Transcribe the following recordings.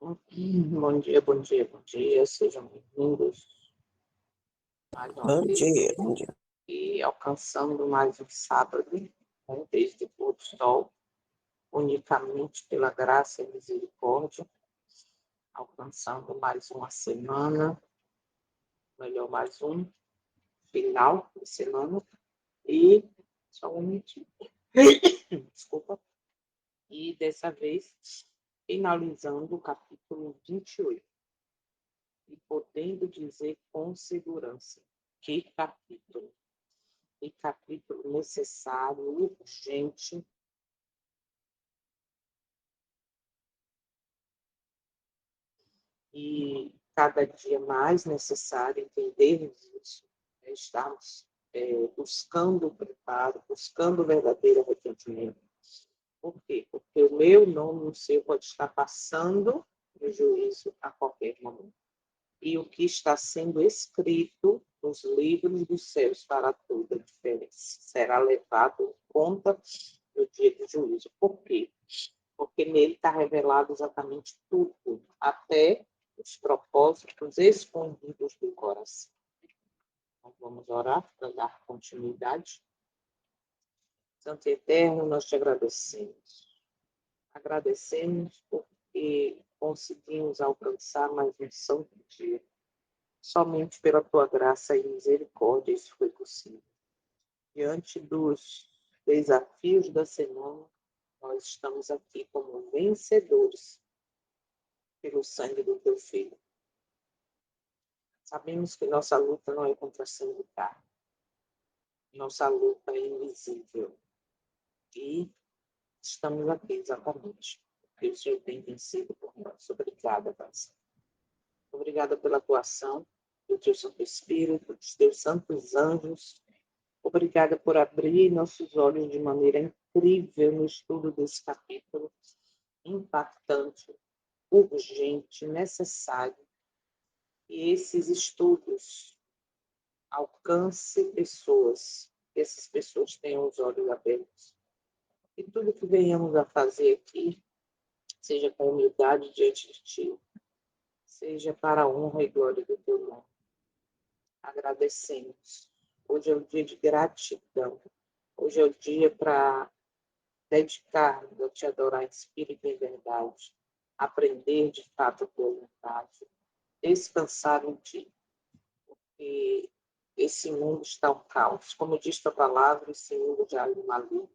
Bom dia, bom dia, bom dia. Sejam bem-vindos mais uma Bom vez dia, bom dia. e alcançando mais um sábado, desde o pôr do sol, unicamente pela graça e misericórdia, alcançando mais uma semana, melhor, mais um final de semana, e só um minutinho, desculpa, e dessa vez finalizando o capítulo 28. E podendo dizer com segurança, que capítulo! Que capítulo necessário, urgente, e cada dia mais necessário entendermos isso, estarmos buscando o preparo, buscando o verdadeiro arrependimento. Por quê? Porque o meu nome e o seu pode estar passando no juízo a qualquer momento. E o que está sendo escrito nos livros dos céus fará toda a diferença. Será levado em conta no dia do juízo. Por quê? Porque nele está revelado exatamente tudo, até os propósitos escondidos do coração. Então, vamos orar para dar continuidade. Santo e Eterno, nós te agradecemos. Agradecemos porque conseguimos alcançar mais um santo dia. Somente pela tua graça e misericórdia isso foi possível. Diante dos desafios da semana, nós estamos aqui como vencedores pelo sangue do teu filho. Sabemos que nossa luta não é contra sangue e carne. Nossa luta é invisível. E estamos aqui exatamente porque o Senhor tem vencido por nós. Obrigada, Pai. Obrigada pela tua ação, do teu Santo Espírito, dos teus santos anjos. Obrigada por abrir nossos olhos de maneira incrível no estudo desse capítulo, impactante, urgente, necessário. E esses estudos alcancem pessoas, que essas pessoas tenham os olhos abertos. E tudo que venhamos a fazer aqui, seja com humildade diante de Ti, seja para a honra e glória do Teu nome. Agradecemos. Hoje é o dia de gratidão. Hoje é o dia para dedicar-nos a Te adorar em espírito e em verdade. Aprender de fato a Tua vontade. Descansar em Ti. Porque esse mundo está um caos. Como diz a palavra, esse mundo já é maligno.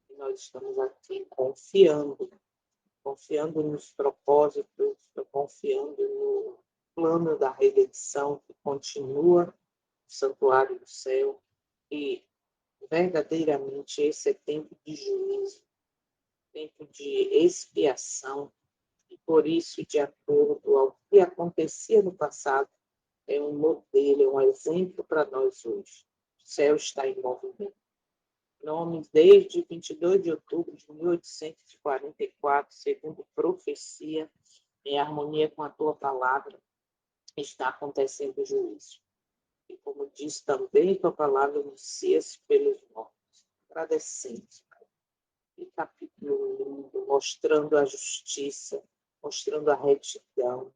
E nós estamos aqui confiando nos propósitos, confiando no plano da redenção que continua no santuário do céu. E verdadeiramente esse é tempo de juízo, tempo de expiação. E por isso, de acordo ao que acontecia no passado, é um modelo, é um exemplo para nós hoje. O céu está em movimento. Nomes desde 22 de outubro de 1844, segundo profecia, em harmonia com a tua palavra, está acontecendo o juízo. E como diz também tua palavra, anuncia-se pelos mortos. Agradecemos, Pai. E capítulo lindo, mostrando a justiça, mostrando a retidão,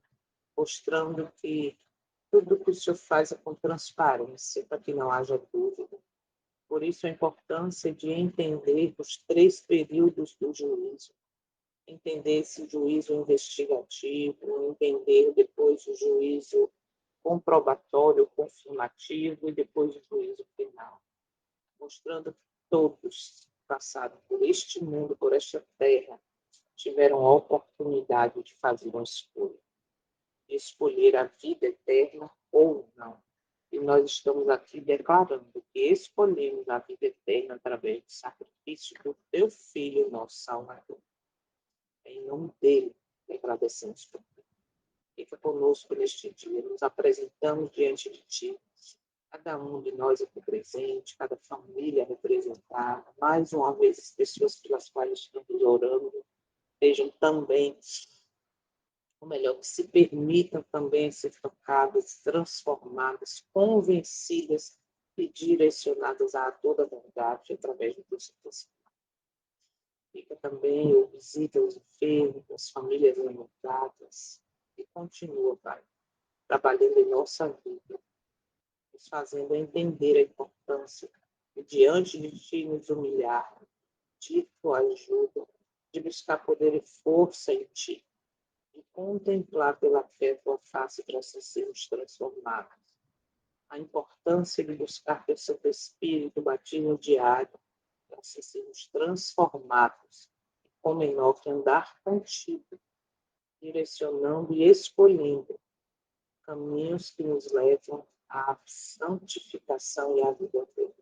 mostrando que tudo que o Senhor faz é com transparência, para que não haja dúvida. Por isso a importância de entender os 3 períodos do juízo. Entender esse juízo investigativo, entender depois o juízo comprobatório, confirmativo e depois o juízo final. Mostrando que todos passaram por este mundo, por esta terra, tiveram a oportunidade de fazer uma escolha. De escolher a vida eterna ou não. E nós estamos aqui declarando que escolhemos a vida eterna através do sacrifício do teu Filho, nosso Salvador. Em nome dele, agradecemos por tudo. Fica conosco neste dia, nos apresentamos diante de ti. Cada um de nós aqui presente, cada família representada. Mais uma vez, as pessoas pelas quais estamos orando, sejam também ou melhor, que se permitam também ser tocadas, transformadas, convencidas e direcionadas a toda a verdade através do teu Santo Espírito. Fica também o visita os enfermos, as famílias lamentadas, e continua, Pai, trabalhando em nossa vida, nos fazendo entender a importância de, diante de Ti, nos humilhar, de Tua ajuda, de buscar poder e força em Ti, de contemplar pela fé Tua face para assim sermos transformados. A importância de buscar teu Santo Espírito, batismo diário, para assim sermos transformados, como Enoque, andar contigo, direcionando e escolhendo caminhos que nos levam à santificação e à vida eterna.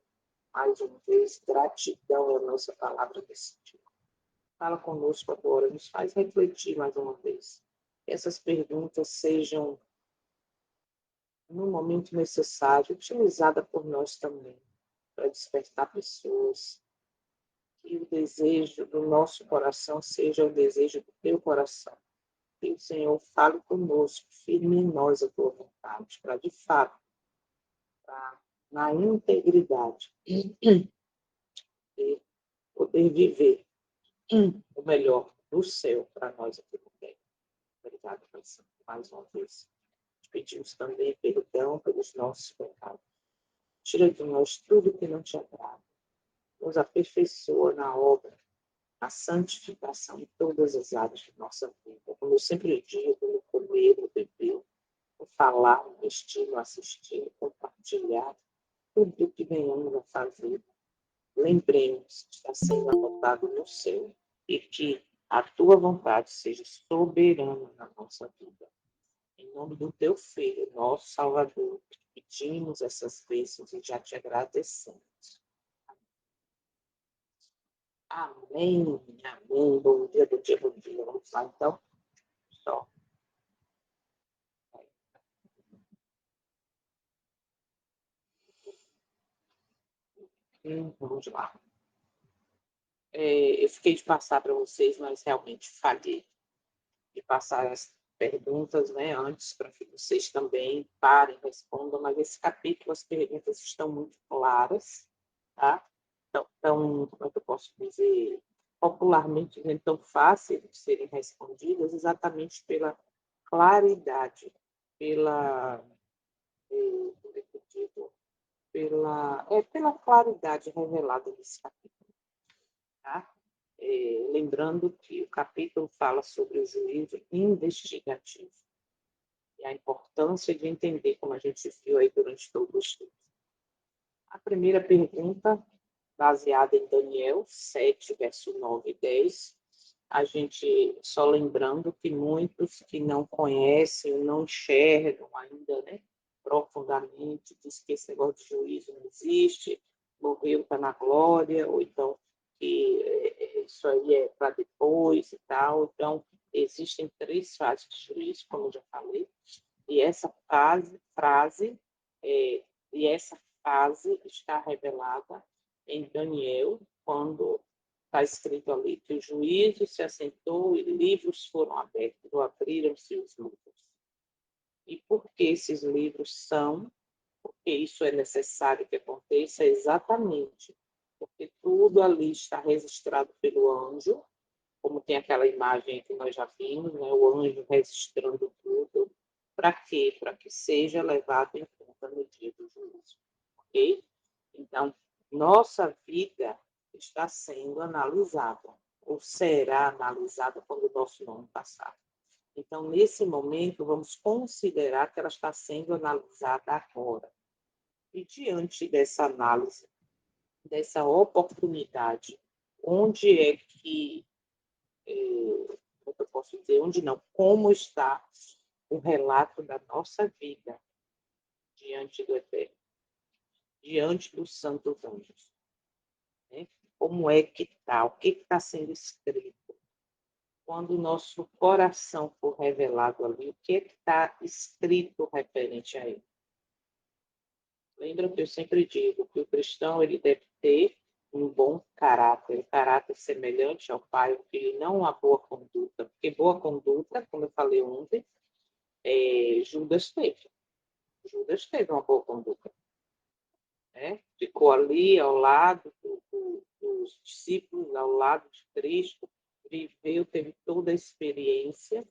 Mais uma vez, gratidão é a nossa palavra desse dia. Fala conosco agora, nos faz refletir mais uma vez. Que essas perguntas sejam, no momento necessário, utilizadas por nós também, para despertar pessoas. Que o desejo do nosso coração seja o desejo do teu coração. Que o Senhor fale conosco, firme em nós a tua vontade, para de fato, pra, na integridade, poder viver o melhor do céu para nós aqui no tempo. Obrigado, Pai Santo, mais uma vez. Te pedimos também perdão pelos nossos pecados. Tira de nós tudo que não te agrada. Nos aperfeiçoa na obra, na santificação em todas as áreas de nossa vida. Como eu sempre digo, no comer, no beber, no falar, no vestir, no assistir, no compartilhar, tudo o que venhamos a fazer. Lembremos que está sendo anotado no céu e que a tua vontade seja soberana na nossa vida. Em nome do teu Filho, nosso Salvador, pedimos essas bênçãos e já te agradecemos. Amém, amém. Bom dia, bom dia, bom dia. Vamos lá, então. Só. Vamos lá. Eu fiquei de passar para vocês, mas realmente falhei de passar as perguntas, né, antes, para que vocês também parem, respondam, mas esse capítulo, as perguntas estão muito claras, tá? Então, como é que eu posso dizer, popularmente, né, tão fácil de serem respondidas, exatamente pela claridade, pela, como é que eu digo, pela claridade revelada nesse capítulo, tá? Lembrando que o capítulo fala sobre o juízo investigativo e a importância de entender, como a gente viu aí durante todo o estudo. A primeira pergunta, baseada em Daniel 7, verso 9 e 10, a gente, só lembrando que muitos que não conhecem, não enxergam ainda, né, profundamente, diz que esse negócio de juízo não existe, morreu, está na glória, ou então que isso aí é para depois e tal. Então, existem 3 fases de juízo, como eu já falei, e essa é, e essa fase está revelada em Daniel, quando está escrito ali que o juízo se assentou e livros foram abertos, ou abriram-se os livros. E por que esses livros são? Porque isso é necessário que aconteça exatamente, porque tudo ali está registrado pelo anjo, como tem aquela imagem que nós já vimos, né? O anjo registrando tudo. Para quê? Para que seja levado em conta no dia do juízo. Ok? Então, nossa vida está sendo analisada, ou será analisada quando o nosso nome passar. Então, nesse momento, vamos considerar que ela está sendo analisada agora. E diante dessa análise, dessa oportunidade, onde é que, como eu posso dizer, onde não, como está o relato da nossa vida diante do Eterno, diante dos santos anjos, né? Como é que está, o que está sendo escrito? Quando o nosso coração for revelado ali, o que está escrito referente a ele? Lembra que eu sempre digo que o cristão ele deve ter um bom caráter semelhante ao pai, o filho, não a boa conduta, porque boa conduta, como eu falei ontem, Judas teve. Judas teve uma boa conduta. né? Ficou ali ao lado dos discípulos, ao lado de Cristo, viveu, teve toda a experiência,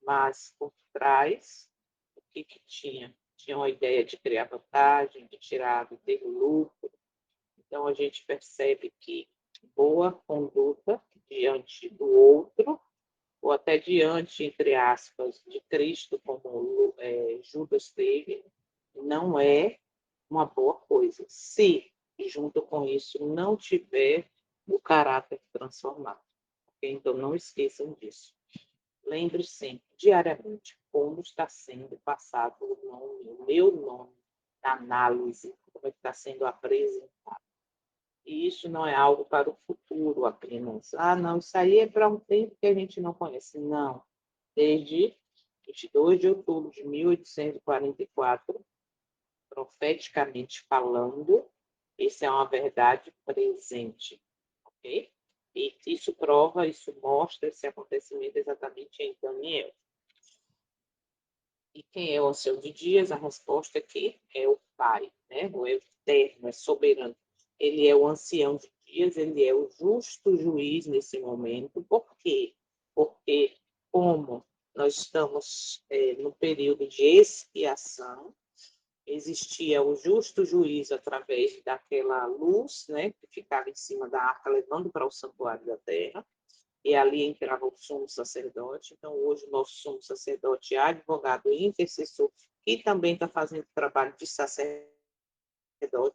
mas por trás, o que tinha? Tinha uma ideia de criar vantagem, de tirar, de ter lucro. Então, a gente percebe que boa conduta diante do outro, ou até diante, entre aspas, de Cristo, como Judas teve, não é uma boa coisa. Se, junto com isso, não tiver o caráter transformado. Okay? Então, não esqueçam disso. Lembre sempre, diariamente, como está sendo passado o meu nome, na análise, como é que está sendo apresentado. E isso não é algo para o futuro apenas. Ah, não, isso aí é para um tempo que a gente não conhece. Não. Desde 22 de outubro de 1844, profeticamente falando, isso é uma verdade presente. Ok? E isso prova, isso mostra esse acontecimento exatamente em Daniel. E quem é o ancião de dias? A resposta aqui é o Pai, né? O eterno, é soberano. Ele é o ancião de dias, ele é o justo juiz nesse momento. Por quê? Porque, como nós estamos no período de expiação, existia o justo juiz através daquela luz, né, que ficava em cima da arca, levando para o santuário da terra, e ali entrava o sumo sacerdote. Então, hoje, o nosso sumo sacerdote é advogado e intercessor, que também está fazendo trabalho de sacerdote,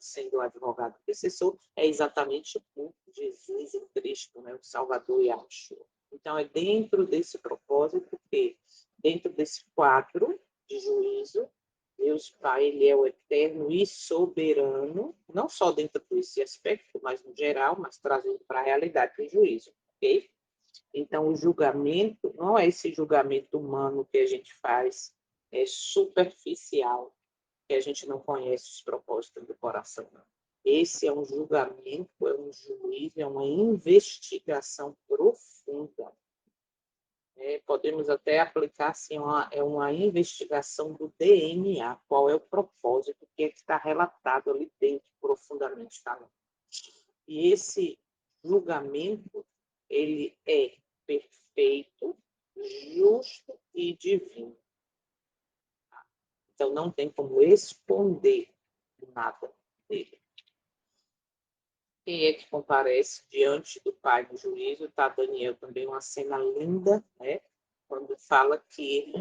sendo advogado e intercessor, é exatamente o Jesus, o Cristo, né, o Salvador e Yahshua. Então, é dentro desse propósito que, dentro desse quadro de juízo, Deus Pai, ele é o eterno e soberano, não só dentro desse aspecto, mas no geral, mas trazendo para a realidade do juízo, ok? Então, o julgamento não é esse julgamento humano que a gente faz, é superficial, que a gente não conhece os propósitos do coração. Esse é um julgamento, é um juízo, é uma investigação profunda. Podemos até aplicar assim, é uma investigação do DNA, qual é o propósito, o que é que está relatado ali dentro, profundamente falando. E esse julgamento, ele é perfeito, justo e divino. Então, não tem como esconder nada dele. Quem é que comparece diante do Pai no juízo? Está Daniel também, uma cena linda, né? Quando fala que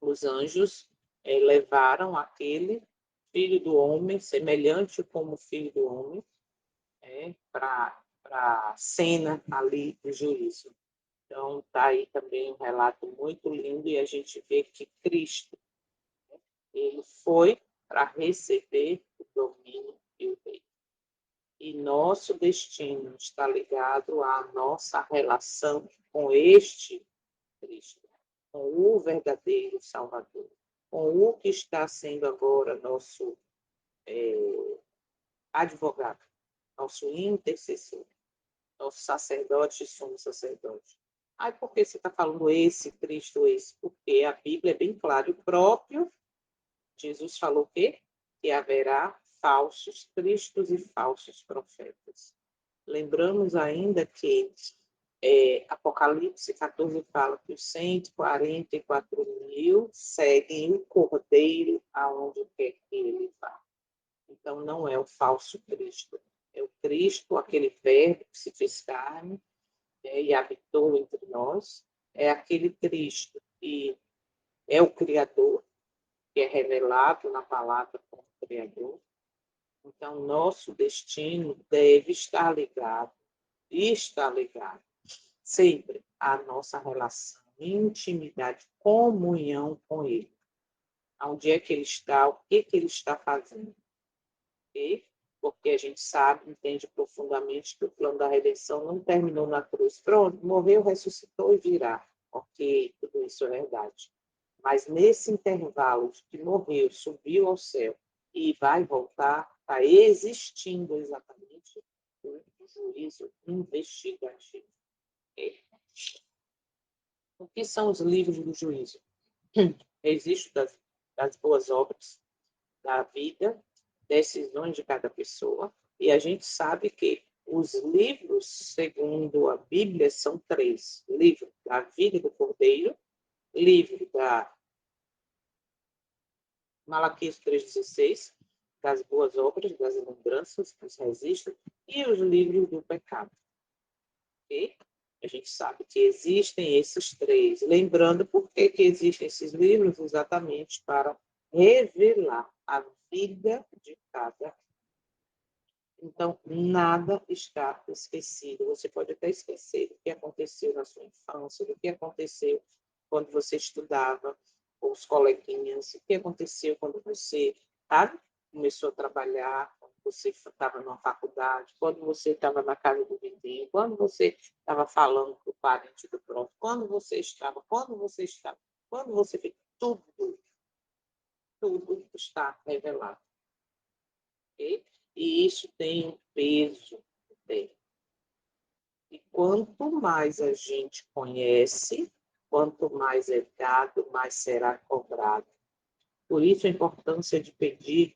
os anjos levaram aquele filho do homem, semelhante como filho do homem, para a cena ali do juízo. Então, está aí também um relato muito lindo e a gente vê que Cristo, ele foi para receber o domínio e o reino. E nosso destino está ligado à nossa relação com este Cristo, com o verdadeiro Salvador, com o que está sendo agora nosso advogado, nosso intercessor, nosso sacerdote e sumo sacerdote. Aí por que você está falando esse Cristo, esse? Porque a Bíblia é bem clara, o próprio Jesus falou o quê? Que haverá falsos cristos e falsos profetas. Lembramos ainda que Apocalipse 14 fala que os 144 mil seguem o Cordeiro aonde quer que ele vá. Então, não é o falso Cristo. É o Cristo, aquele verbo que se fez carne, e habitou entre nós. É aquele Cristo que é o Criador, que é revelado na palavra como Criador. Então, nosso destino deve estar ligado, e está ligado, sempre à nossa relação, intimidade, comunhão com Ele. Onde é que Ele está, o que Ele está fazendo. Okay? Porque a gente sabe, entende profundamente que o plano da redenção não terminou na cruz. Pronto, morreu, ressuscitou e virá. Ok, tudo isso é verdade. Mas nesse intervalo de que morreu, subiu ao céu e vai voltar, está existindo exatamente um juízo investigativo. Okay? O que são os livros do juízo? Existe das boas obras, da vida, decisões de cada pessoa, e a gente sabe que os livros, segundo a Bíblia, são 3. Livro da vida do Cordeiro, livro da Malaquias 3,16, das boas obras, das lembranças, dos registros, e os livros do pecado. Okay? A gente sabe que existem esses 3. Lembrando por que existem esses livros, exatamente para revelar a vida de cada. Então, nada está esquecido. Você pode até esquecer do que aconteceu na sua infância, do que aconteceu quando você estudava com os coleguinhas, o que aconteceu quando você, sabe, começou a trabalhar, quando você estava na faculdade, quando você estava na casa do vizinho, quando você estava falando com o parente do próximo, quando você fez tudo está revelado. Okay? E isso tem um peso. Tem. E quanto mais a gente conhece, quanto mais é dado, mais será cobrado. Por isso a importância de pedir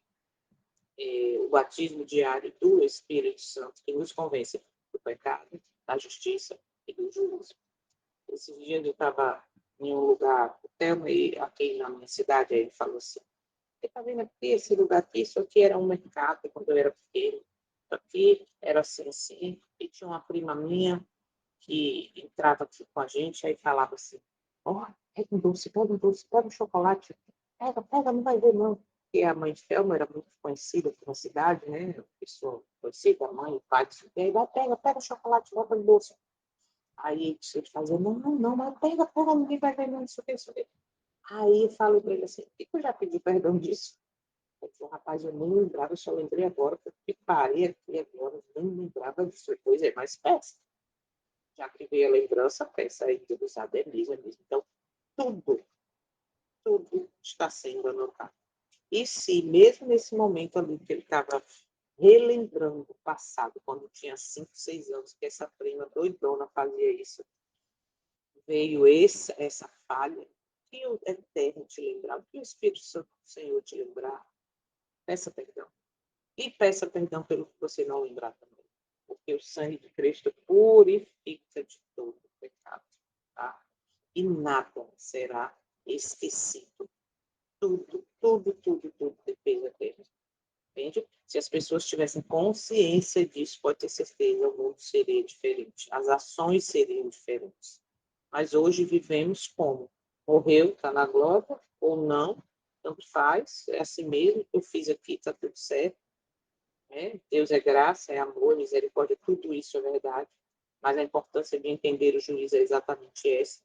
o batismo diário do Espírito Santo, que nos convence do pecado, da justiça e do juízo. Esse dia eu estava em um lugar, até aqui na minha cidade, aí ele falou assim, você está vendo aqui esse lugar aqui? Isso aqui era um mercado quando eu era pequeno. Isso aqui era assim, assim. E tinha uma prima minha que entrava aqui com a gente, aí falava assim, ó, pega um doce, pega um chocolate. Pega, não vai ver não. Porque a mãe de Thelma era muito conhecida aqui na cidade, né? Pessoa conhecida, a mãe, o pai, e aí vai, pega o chocolate, bota no doce. Aí você fazia, não, mas pega, ninguém vai ver não, isso aqui, isso aqui. Aí eu falei para ele assim, por que eu já pedi perdão disso? Eu falei, rapaz, eu nem lembrava, eu só lembrei agora, porque parei aqui agora, eu nem lembrava disso, pois é, mas peça. Já que veio a lembrança, peça aí de usar é mesmo. Então, tudo, tudo está sendo anotado. E se, mesmo nesse momento ali que ele estava relembrando o passado, quando tinha 5, 6 anos, que essa prima doidona fazia isso, veio essa falha, que o Eterno te lembrar, que o Espírito Santo do Senhor te lembrar, peça perdão. E peça perdão pelo que você não lembrar também. Porque o sangue de Cristo purifica de todo o pecado. Tá? E nada será esquecido. Tudo depende dele. Entende? Se as pessoas tivessem consciência disso, pode ter certeza, o mundo seria diferente. As ações seriam diferentes. Mas hoje vivemos como? Morreu, está na glória, ou não, tanto faz, é assim mesmo, eu fiz aqui, está tudo certo. Né? Deus é graça, é amor, misericórdia, tudo isso é verdade. Mas a importância de entender o juízo é exatamente essa.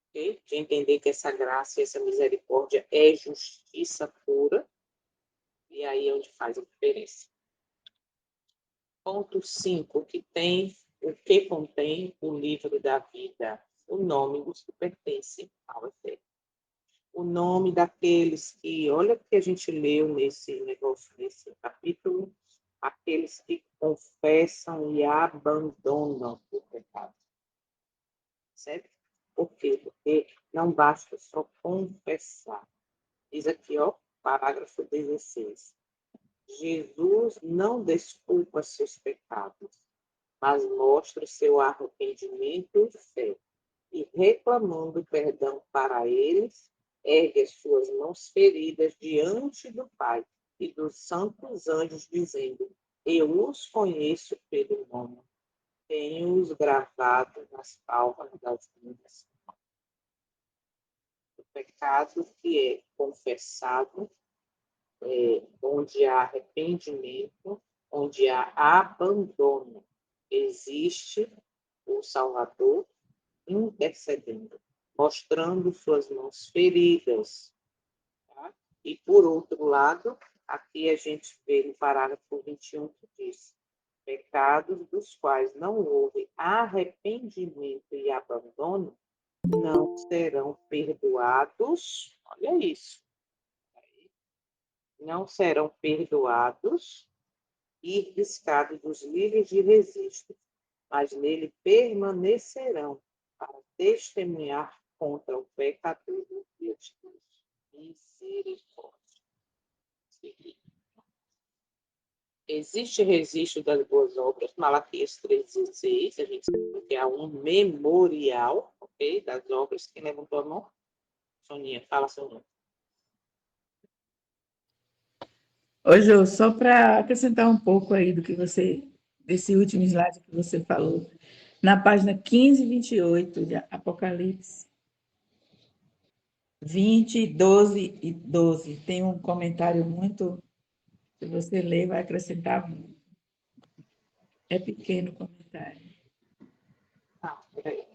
Okay? De entender que essa graça e essa misericórdia é justiça pura. E aí é onde faz a diferença. Ponto 5, o que contém o livro da vida? O nome dos que pertencem ao Eterno. O nome daqueles que, olha o que a gente leu nesse negócio, nesse capítulo, aqueles que confessam e abandonam o pecado. Certo? Por quê? Porque não basta só confessar. Diz aqui, ó, parágrafo 16. Jesus não desculpa seus pecados, mas mostra seu arrependimento e fé. E reclamando perdão para eles, ergue as suas mãos feridas diante do Pai e dos santos anjos, dizendo, eu os conheço pelo nome, tenho-os gravado nas palmas das minhas. O pecado que é confessado, onde há arrependimento, onde há abandono, existe o Salvador intercedendo, mostrando suas mãos feridas. Tá? E, por outro lado, aqui a gente vê no parágrafo 21 que diz, pecados dos quais não houve arrependimento e abandono não serão perdoados. Olha isso. Não serão perdoados e riscados dos livros de registro, mas nele permanecerão para testemunhar contra o pecador no dia de Deus. Misericórdia. Existe registro das boas obras, Malaquias 3,16, a gente sabe que é um memorial, ok, das obras. Quem levantou a mão? Soninha, fala seu nome. Ô, Jô, só para acrescentar um pouco aí do que você, desse último slide que você falou, na página 15 e 28 de Apocalipse, 20, 12 e 12, tem um comentário muito, se você ler, vai acrescentar muito. É pequeno o comentário. Ah, peraí.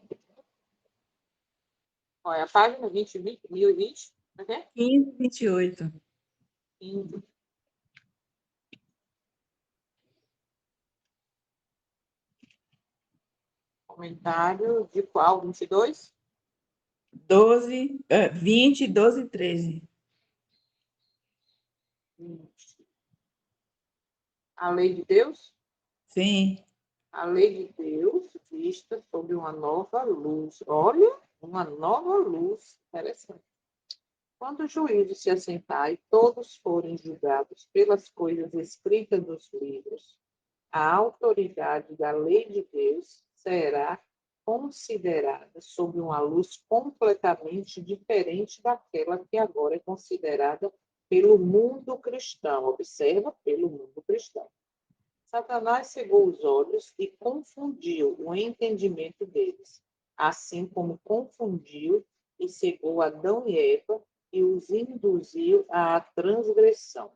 Olha, a página 1020, né? 15 e 28. Comentário de qual? 22? 12, 20, 12 e 13. A lei de Deus? Sim, A lei de Deus vista sob uma nova luz. Olha, uma nova luz. Interessante. Quando o juízo se assentar e todos forem julgados pelas coisas escritas nos livros, a autoridade da lei de Deus será considerada sob uma luz completamente diferente daquela que agora é considerada pelo mundo cristão. Observa, pelo mundo cristão. Satanás cegou os olhos e confundiu o entendimento deles, assim como confundiu e cegou Adão e Eva e os induziu à transgressão.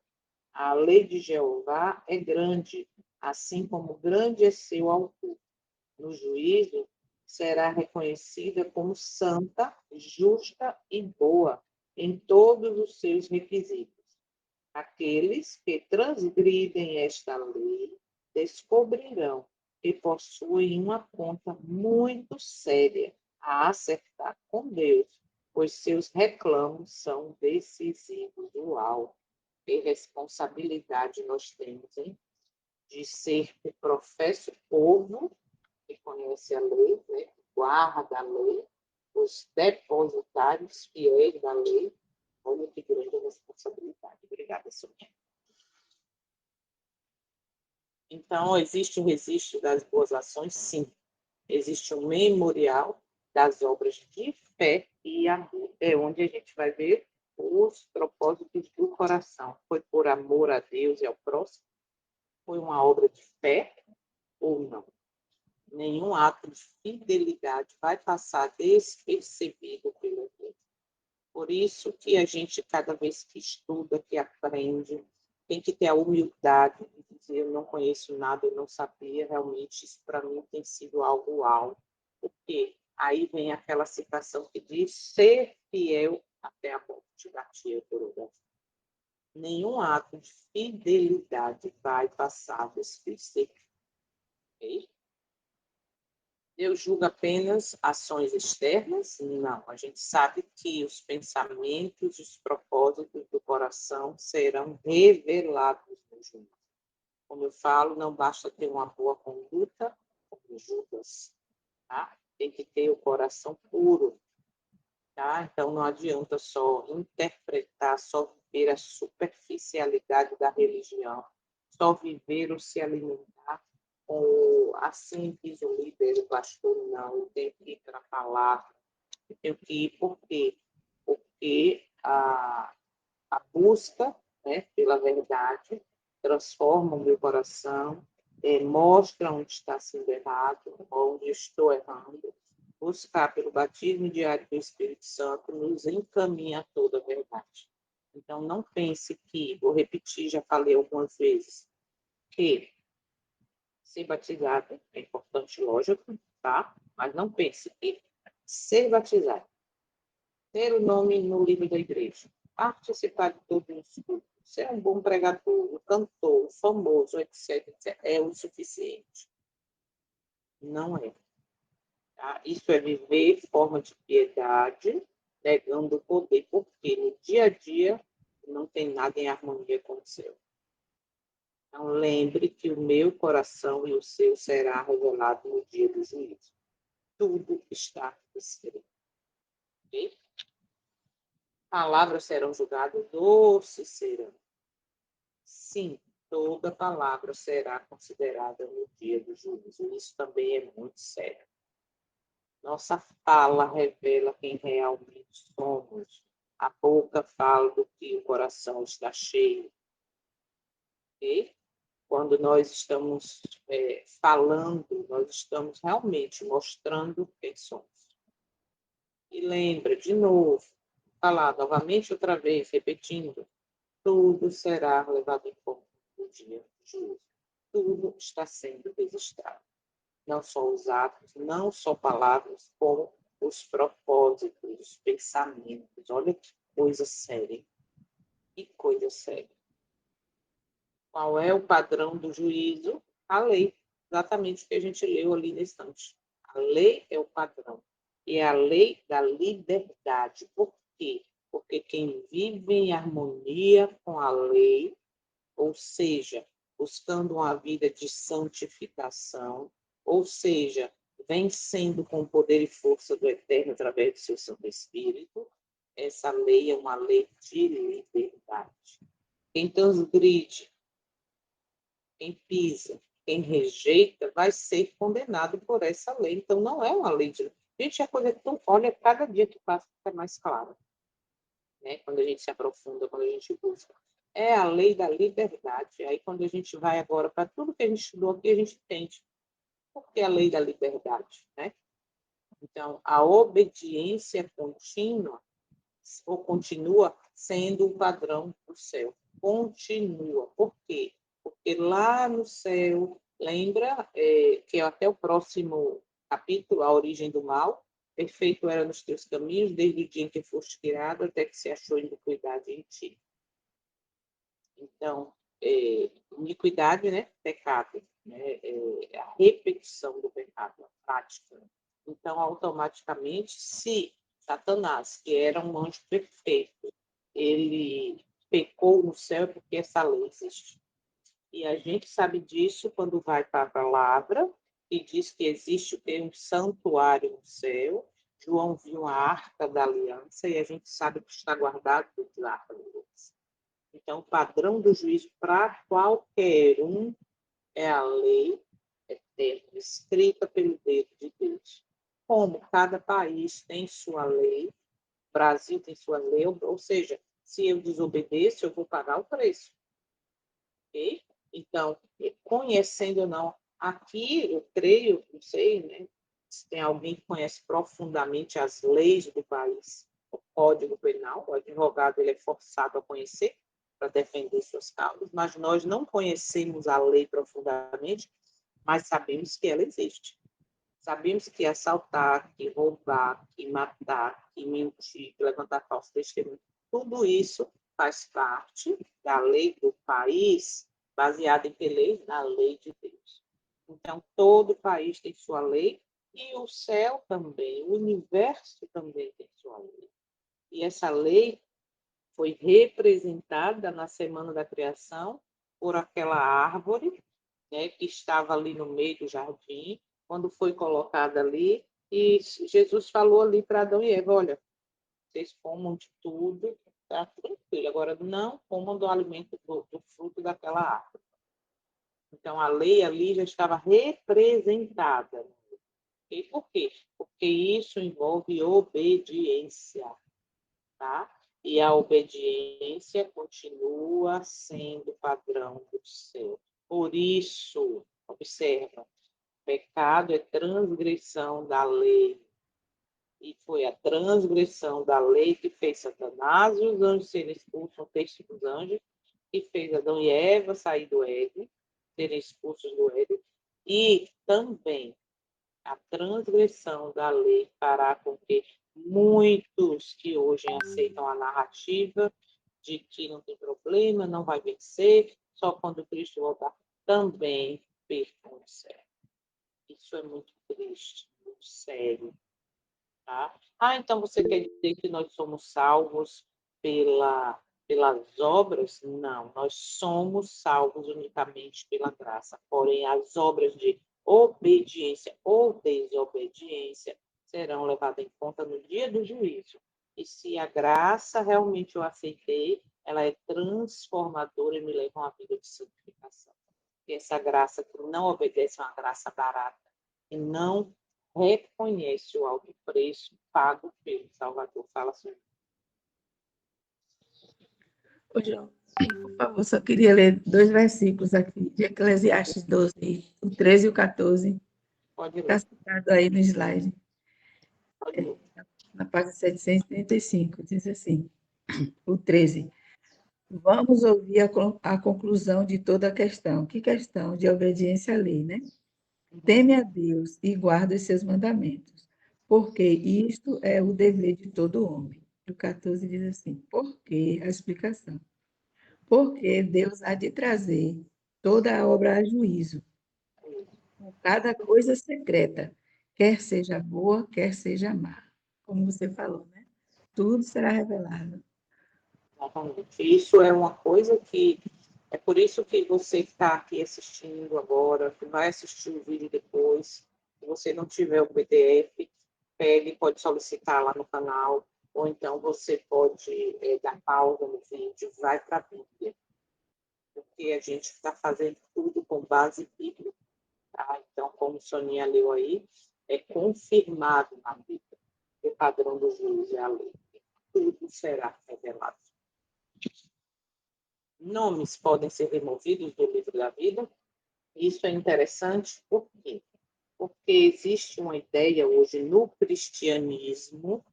A lei de Jeová é grande, assim como grande é seu alcance. No juízo, será reconhecida como santa, justa e boa em todos os seus requisitos. Aqueles que transgridem esta lei descobrirão que possuem uma conta muito séria a acertar com Deus, pois seus reclamos são decisivos. Uau! Que responsabilidade nós temos, hein? De ser o professo povo que conhece a lei, né? Guarda a lei, os depositários fiéis da lei. Olha que grande responsabilidade. Obrigada, Sonia. Então, existe o registro das boas ações? Sim. Existe um memorial das obras de fé e amor. É onde a gente vai ver os propósitos do coração. Foi por amor a Deus e ao próximo? Foi uma obra de fé ou não? Nenhum ato de fidelidade vai passar despercebido pelo Deus. Por isso que a gente, cada vez que estuda, que aprende, tem que ter a humildade de dizer, eu não conheço nada, eu não sabia, realmente isso para mim tem sido algo uau. Porque aí vem aquela citação que diz, ser fiel até a morte da tia Coruja. Nenhum ato de fidelidade vai passar despercebido. Okay? Eu julgo apenas ações externas? Não. A gente sabe que os pensamentos, os propósitos do coração serão revelados no juízo. Como eu falo, não basta ter uma boa conduta, como Judas, tá? Tem que ter o coração puro, tá? Então não adianta só interpretar, só viver a superficialidade da religião, só viver ou se alimentar com assim diz o líder, o pastor, não, eu tenho que ir para a palavra, eu tenho que ir por quê? Porque a busca, né, pela verdade transforma o meu coração, mostra onde está sendo errado, onde estou errando. Buscar pelo batismo diário do Espírito Santo nos encaminha a toda a verdade. Então, não pense que, vou repetir, já falei algumas vezes, que ser batizado é importante, lógico, tá? Mas não pense que ser batizado, ter o nome no livro da igreja, participar de todos os cultos, ser um bom pregador, um cantor, um famoso, etc., etc., é o suficiente. Não é. Tá? Isso é viver forma de piedade, negando o poder, porque no dia a dia não tem nada em harmonia com o seu. Então, lembre que o meu coração e o seu será revelado no dia do juízo. Tudo está escrito. Okay? Palavras serão julgadas, doces serão. Sim, toda palavra será considerada no dia do juízo. Isso também é muito sério. Nossa fala revela quem realmente somos. A boca fala do que o coração está cheio. E quando nós estamos falando, nós estamos realmente mostrando quem somos. E lembra, de novo, falar novamente outra vez, repetindo, tudo será levado em conta no dia do juízo. Tudo está sendo registrado. Não só os atos, não só palavras, como os propósitos, os pensamentos. Olha que coisa séria. Que coisa séria. Qual é o padrão do juízo? A lei. Exatamente o que a gente leu ali na estante. A lei é o padrão. E é a lei da liberdade. Por quê? Porque quem vive em harmonia com a lei, ou seja, buscando uma vida de santificação, ou seja, vencendo com o poder e força do Eterno através do seu Santo Espírito, essa lei é uma lei de liberdade. Quem transgride, quem pisa, quem rejeita, vai ser condenado por essa lei. Então, não é uma lei de... Gente, a coisa é tão... Olha, cada dia que passa fica mais clara. Né? Quando a gente se aprofunda, quando a gente busca. É a lei da liberdade. Aí, quando a gente vai agora para tudo que a gente estudou aqui, a gente entende. Por que a lei da liberdade? Né? Então, a obediência contínua, ou continua sendo o padrão do céu. Continua. Por quê? Porque lá no céu, lembra que até o próximo capítulo, a origem do mal, perfeito era nos teus caminhos, desde o dia em que foste tirado até que se achou iniquidade em ti. Então, iniquidade, né? Pecado, né? A repetição do pecado, a prática. Então, automaticamente, se Satanás, que era um anjo perfeito, ele pecou no céu, é porque essa lei existe. E a gente sabe disso quando vai para a palavra, e diz que existe um santuário no céu. João viu a arca da aliança, e a gente sabe que está guardado dentro da arca da aliança. Então, o padrão do juízo para qualquer um é a lei eterna, escrita pelo dedo de Deus. Como cada país tem sua lei, o Brasil tem sua lei, ou seja, se eu desobedeço, eu vou pagar o preço. Ok? Então, conhecendo ou não, aqui eu creio, não sei, né, se tem alguém que conhece profundamente as leis do país, o Código Penal, o advogado ele é forçado a conhecer para defender suas causas, mas nós não conhecemos a lei profundamente, mas sabemos que ela existe. Sabemos que assaltar, que roubar, que matar, que mentir, que levantar falso testemunho, tudo isso faz parte da lei do país, baseada em que lei? Na lei de Deus. Então, todo país tem sua lei e o céu também, o universo também tem sua lei. E essa lei foi representada na Semana da Criação por aquela árvore, né, que estava ali no meio do jardim, quando foi colocada ali, e Jesus falou ali para Adão e Eva, olha, vocês comam de tudo, tá tranquilo, agora não comam do alimento, do fruto daquela árvore. Então, a lei ali já estava representada. E por quê? Porque isso envolve obediência, tá? E a obediência continua sendo padrão do céu. Por isso, observa, pecado é transgressão da lei. E foi a transgressão da lei que fez Satanás e os anjos serem expulsos, o texto dos anjos, que fez Adão e Eva sair do Éden, serem expulsos do Éden. E também a transgressão da lei fará com que muitos que hoje aceitam a narrativa de que não tem problema, não vai vencer, só quando Cristo voltar, também percam o céu. Isso é muito triste, muito sério. Tá? Então você quer dizer que nós somos salvos pelas obras? Não, nós somos salvos unicamente pela graça. Porém, as obras de obediência ou desobediência serão levadas em conta no dia do juízo. E se a graça realmente eu aceitei, ela é transformadora e me leva a uma vida de santificação. E essa graça que não obedece a uma graça barata e não reconhece o alto preço pago pelo Salvador. Fala assim. Ô, João, e, por favor, só queria ler 2 versículos aqui, de Eclesiastes 12, o 13 e o 14. Pode Está ler, citado aí no slide, pode ler. na página 735, diz assim, o 13. Vamos ouvir a conclusão de toda a questão. Que questão? De obediência à lei, né? Uhum. Teme a Deus e guarda os seus mandamentos, porque isto é o dever de todo homem. O 14 diz assim, por que a explicação? Porque Deus há de trazer toda a obra a juízo, com cada coisa secreta, quer seja boa, quer seja má. Como você falou, né? Tudo será revelado. Exatamente. Isso é uma coisa que é por isso que você que está aqui assistindo agora, que vai assistir o vídeo depois, se você não tiver o PDF, pegue, pode solicitar lá no canal, ou então você pode dar pausa no vídeo, vai para a Bíblia, porque a gente está fazendo tudo com base bíblica. Tá? Então, como Soninha leu aí, é confirmado na Bíblia. O padrão do juiz é a lei. Tudo será revelado. Nomes podem ser removidos do livro da vida. Isso é interessante, por quê? Porque existe uma ideia hoje no cristianismo,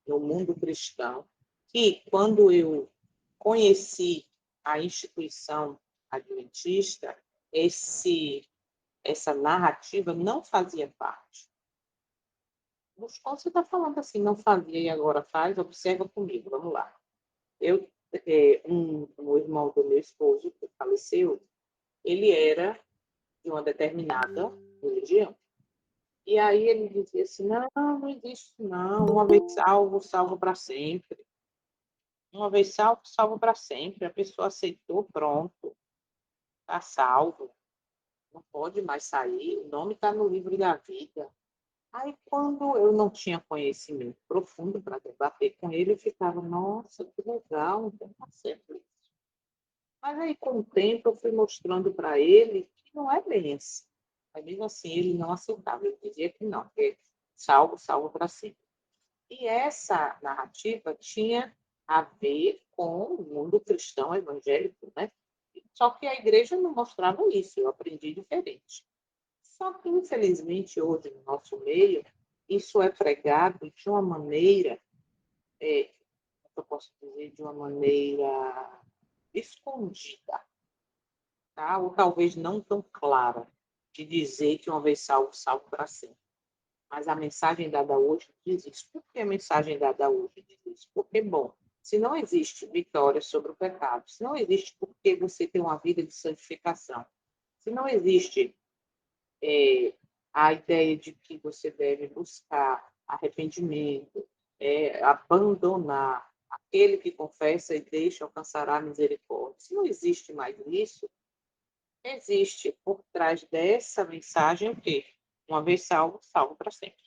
no mundo cristão, que quando eu conheci a instituição adventista, essa narrativa não fazia parte. Quando você está falando assim, não fazia e agora faz, observa comigo, vamos lá. Um irmão do meu esposo, que faleceu, ele era de uma determinada religião. E aí ele dizia assim, não, não existe não, uma vez salvo, salvo para sempre. Uma vez salvo, salvo para sempre. A pessoa aceitou, pronto, está salvo, não pode mais sair, o nome está no livro da vida. Aí, quando eu não tinha conhecimento profundo para debater com ele, eu ficava, nossa, que legal, não está certo. Mas aí, com o tempo, eu fui mostrando para ele que não é bem assim. Mas mesmo assim, ele não aceitava, ele dizia que não, que é salvo, salvo para sempre. E essa narrativa tinha a ver com o mundo cristão evangélico, né? Só que a igreja não mostrava isso, eu aprendi diferente. Só que, infelizmente, hoje, no nosso meio, isso é pregado de uma maneira, eu posso dizer, de uma maneira escondida, tá? Ou talvez não tão clara, de dizer que uma vez salvo, salvo para sempre. Mas a mensagem dada hoje diz isso. Por que a mensagem dada hoje diz isso? Porque, bom, se não existe vitória sobre o pecado, se não existe porque você tem uma vida de santificação, se não existe a ideia de que você deve buscar arrependimento, abandonar aquele que confessa e deixa alcançará a misericórdia. Se não existe mais isso, existe por trás dessa mensagem o quê? Uma vez salvo, salvo para sempre.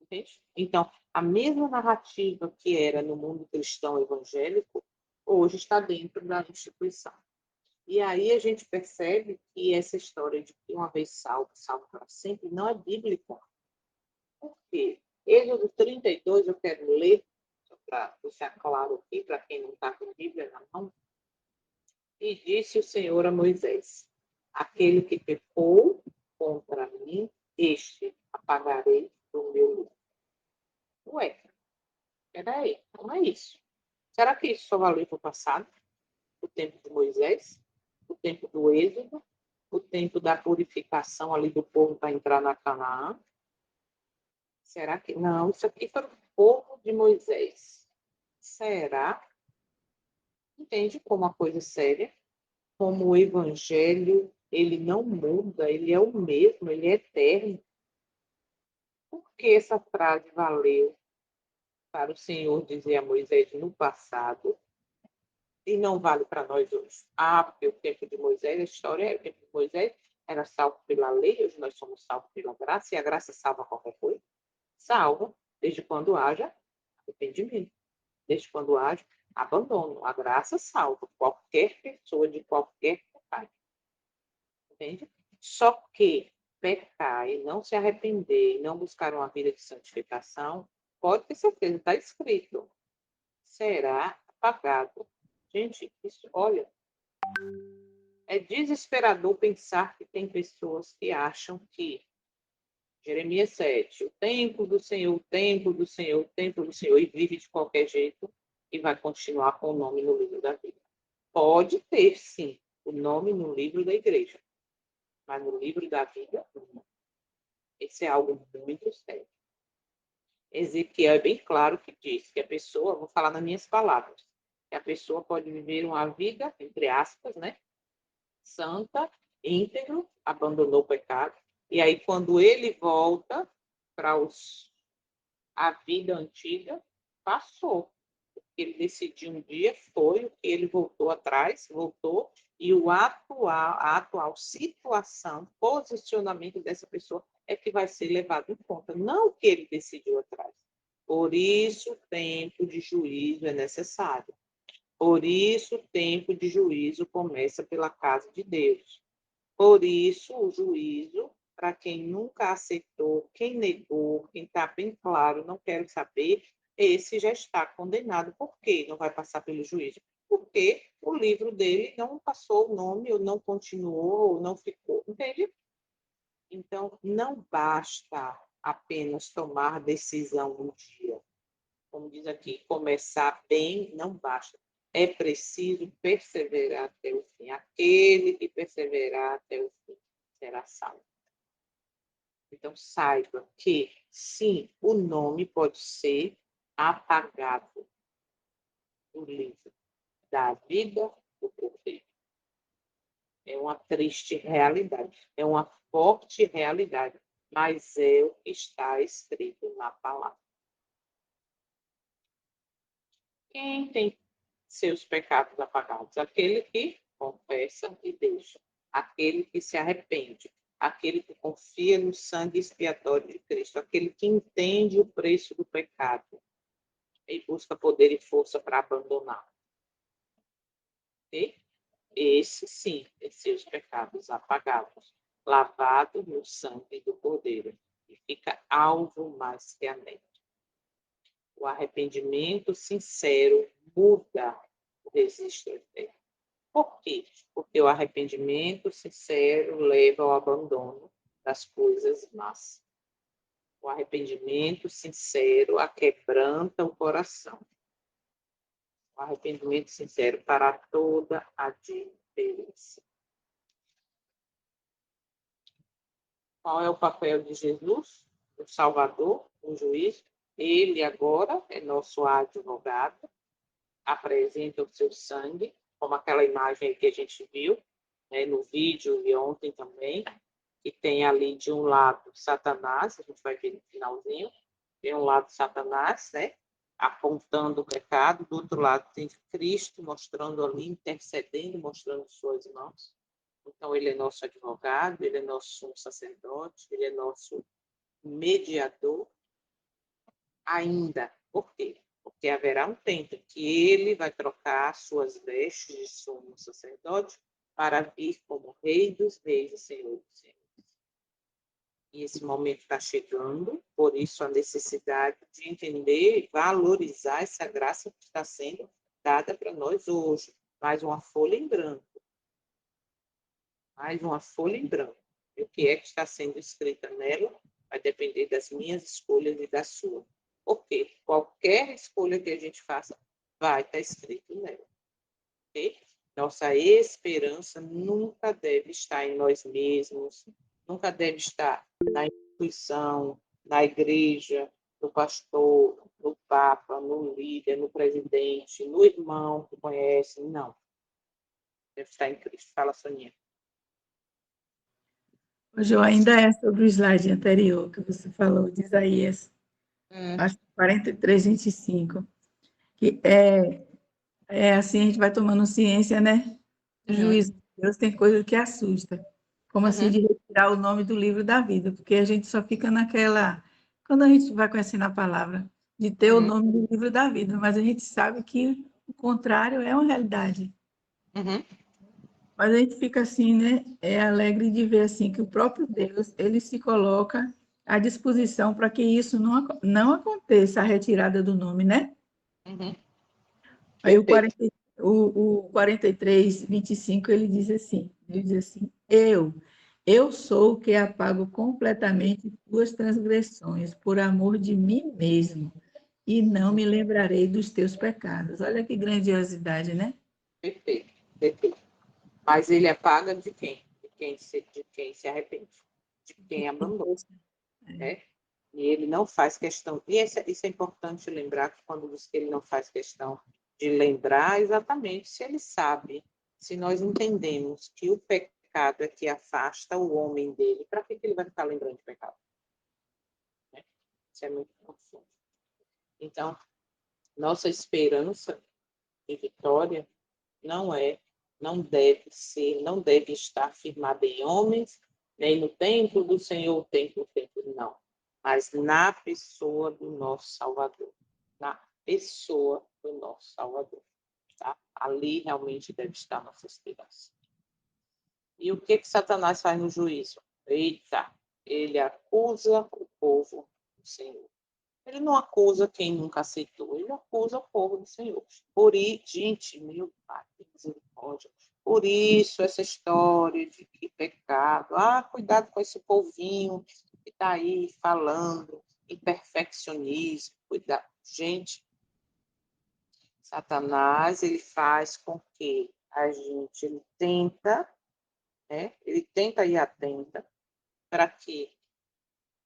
Entende? Então, a mesma narrativa que era no mundo cristão evangélico, hoje está dentro da instituição. E aí a gente percebe que essa história de que uma vez salvo, salvo para sempre, não é bíblica. Por quê? Êxodo 32, eu quero ler, só para deixar claro aqui, para quem não está com Bíblia na mão. E disse o Senhor a Moisés: aquele que pecou contra mim, este apagarei do meu livro. Ué, peraí, não é isso. Será que isso só valeu para o passado? O tempo de Moisés? O tempo do Êxodo? O tempo da purificação ali do povo para entrar na Canaã? Será que. Não, isso aqui foi o povo de Moisés. Será? Entende como uma coisa séria? Como o evangelho, ele não muda, ele é o mesmo, ele é eterno. Por que essa frase valeu para o Senhor dizer a Moisés no passado e não vale para nós hoje? Ah, porque o tempo de Moisés, a história é o tempo de Moisés era salvo pela lei, hoje nós somos salvos pela graça, e a graça salva qualquer coisa. Salva, desde quando haja arrependimento, desde quando haja Abandono. A graça salva qualquer pessoa de qualquer pecado. Entende? Só que pecar e não se arrepender e não buscar uma vida de santificação, pode ter certeza, está escrito, será apagado. Gente, isso, olha, é desesperador pensar que tem pessoas que acham que Jeremias 7, o templo do Senhor, o templo do Senhor, o templo do Senhor, e vive de qualquer jeito e vai continuar com o nome no livro da vida. Pode ter, sim, o nome no livro da igreja, mas no livro da vida, não. Esse é algo muito sério. Ezequiel é bem claro que diz que a pessoa, vou falar nas minhas palavras, que a pessoa pode viver uma vida, entre aspas, né, santa, íntegro, abandonou o pecado, e aí quando ele volta para a vida antiga, passou. Ele decidiu um dia, foi o que ele voltou atrás, voltou, e a atual situação, posicionamento dessa pessoa é que vai ser levado em conta, não o que ele decidiu atrás. Por isso, o tempo de juízo é necessário. Por isso, o tempo de juízo começa pela casa de Deus. Por isso, o juízo, para quem nunca aceitou, quem negou, quem está bem claro, não quero saber, esse já está condenado. Por quê? Não vai passar pelo juízo? Porque o livro dele não passou o nome, ou não continuou, ou não ficou. Entende? Então, não basta apenas tomar decisão um dia. Como diz aqui, começar bem não basta. É preciso perseverar até o fim. Aquele que perseverar até o fim será salvo. Então, saiba que, sim, o nome pode ser apagado do livro da vida do cordeiro. É uma triste realidade, é uma forte realidade, mas é o que está escrito na palavra. Quem tem seus pecados apagados? Aquele que confessa e deixa, aquele que se arrepende, aquele que confia no sangue expiatório de Cristo, aquele que entende o preço do pecado e busca poder e força para abandonar. E esse sim tem seus pecados apagados, lavado no sangue do Cordeiro, e fica alvo mais que a mente. O arrependimento sincero muda o registro eterno. Por quê? Porque o arrependimento sincero leva ao abandono das coisas más. O arrependimento sincero aquebranta o coração. O arrependimento sincero para toda a diferença. Qual é o papel de Jesus? O Salvador, o juiz. Ele agora é nosso advogado, apresenta o seu sangue, como aquela imagem que a gente viu, né, no vídeo e ontem também, que tem ali de um lado Satanás, a gente vai ver no finalzinho, tem um lado Satanás, né, apontando o pecado, do outro lado tem Cristo mostrando ali, intercedendo, mostrando suas mãos. Então, ele é nosso advogado, ele é nosso sacerdote, ele é nosso mediador ainda. Por quê? Porque haverá um tempo que ele vai trocar suas vestes de sumo sacerdote para vir como Rei dos Reis e Senhor dos Senhores. E esse momento está chegando, por isso a necessidade de entender e valorizar essa graça que está sendo dada para nós hoje. Mais uma folha em branco. Mais uma folha em branco. E o que é que está sendo escrita nela vai depender das minhas escolhas e da sua. Porque qualquer escolha que a gente faça vai estar escrito nela. Okay? Nossa esperança nunca deve estar em nós mesmos, nunca deve estar na instituição, na igreja, no pastor, no papa, no líder, no presidente, no irmão que conhece. Não. Deve estar em Cristo. Fala, Soninha. Hoje ainda é sobre o slide anterior que você falou, de Isaías, acho que 43, 25, que é assim, a gente vai tomando ciência, né? Do juízo de Deus, tem coisa que assusta. Como assim, de retirar o nome do livro da vida, porque a gente só fica naquela, quando a gente vai conhecendo a palavra, de ter o nome do livro da vida, mas a gente sabe que o contrário é uma realidade. Uhum. Mas a gente fica assim, né? É alegre de ver assim que o próprio Deus, ele se coloca à disposição para que isso não aconteça, a retirada do nome, né? Uhum. Aí Perfeito. o 43, 25, ele diz assim, eu sou o que apago completamente tuas transgressões, por amor de mim mesmo, e não me lembrarei dos teus pecados. Olha que grandiosidade, né? Perfeito. Perfeito. Mas ele é paga de quem? De quem se arrepende, de quem abandona, né? E ele não faz questão. E isso é importante lembrar, que quando diz que ele não faz questão de lembrar, exatamente se ele sabe, se nós entendemos que o pecado é que afasta o homem dele, para que ele vai ficar lembrando de pecado? Né? Isso é muito profundo. Então, nossa esperança de vitória não é, não deve ser, não deve estar firmada em homens, nem no templo do Senhor, templo, não. Mas na pessoa do nosso Salvador. Na pessoa do nosso Salvador. Tá? Ali realmente deve estar nossa esperança. E o que Satanás faz no juízo? Eita, ele acusa o povo do Senhor. Ele não acusa quem nunca aceitou, ele acusa o povo do Senhor. Por isso, gente, meu pai, que misericórdia. Por isso, essa história de que pecado. Ah, cuidado com esse povinho que está aí falando em perfeccionismo. Cuidado. Gente, Satanás, ele faz com que a gente, ele tenta, né? Ele tenta e atenta para que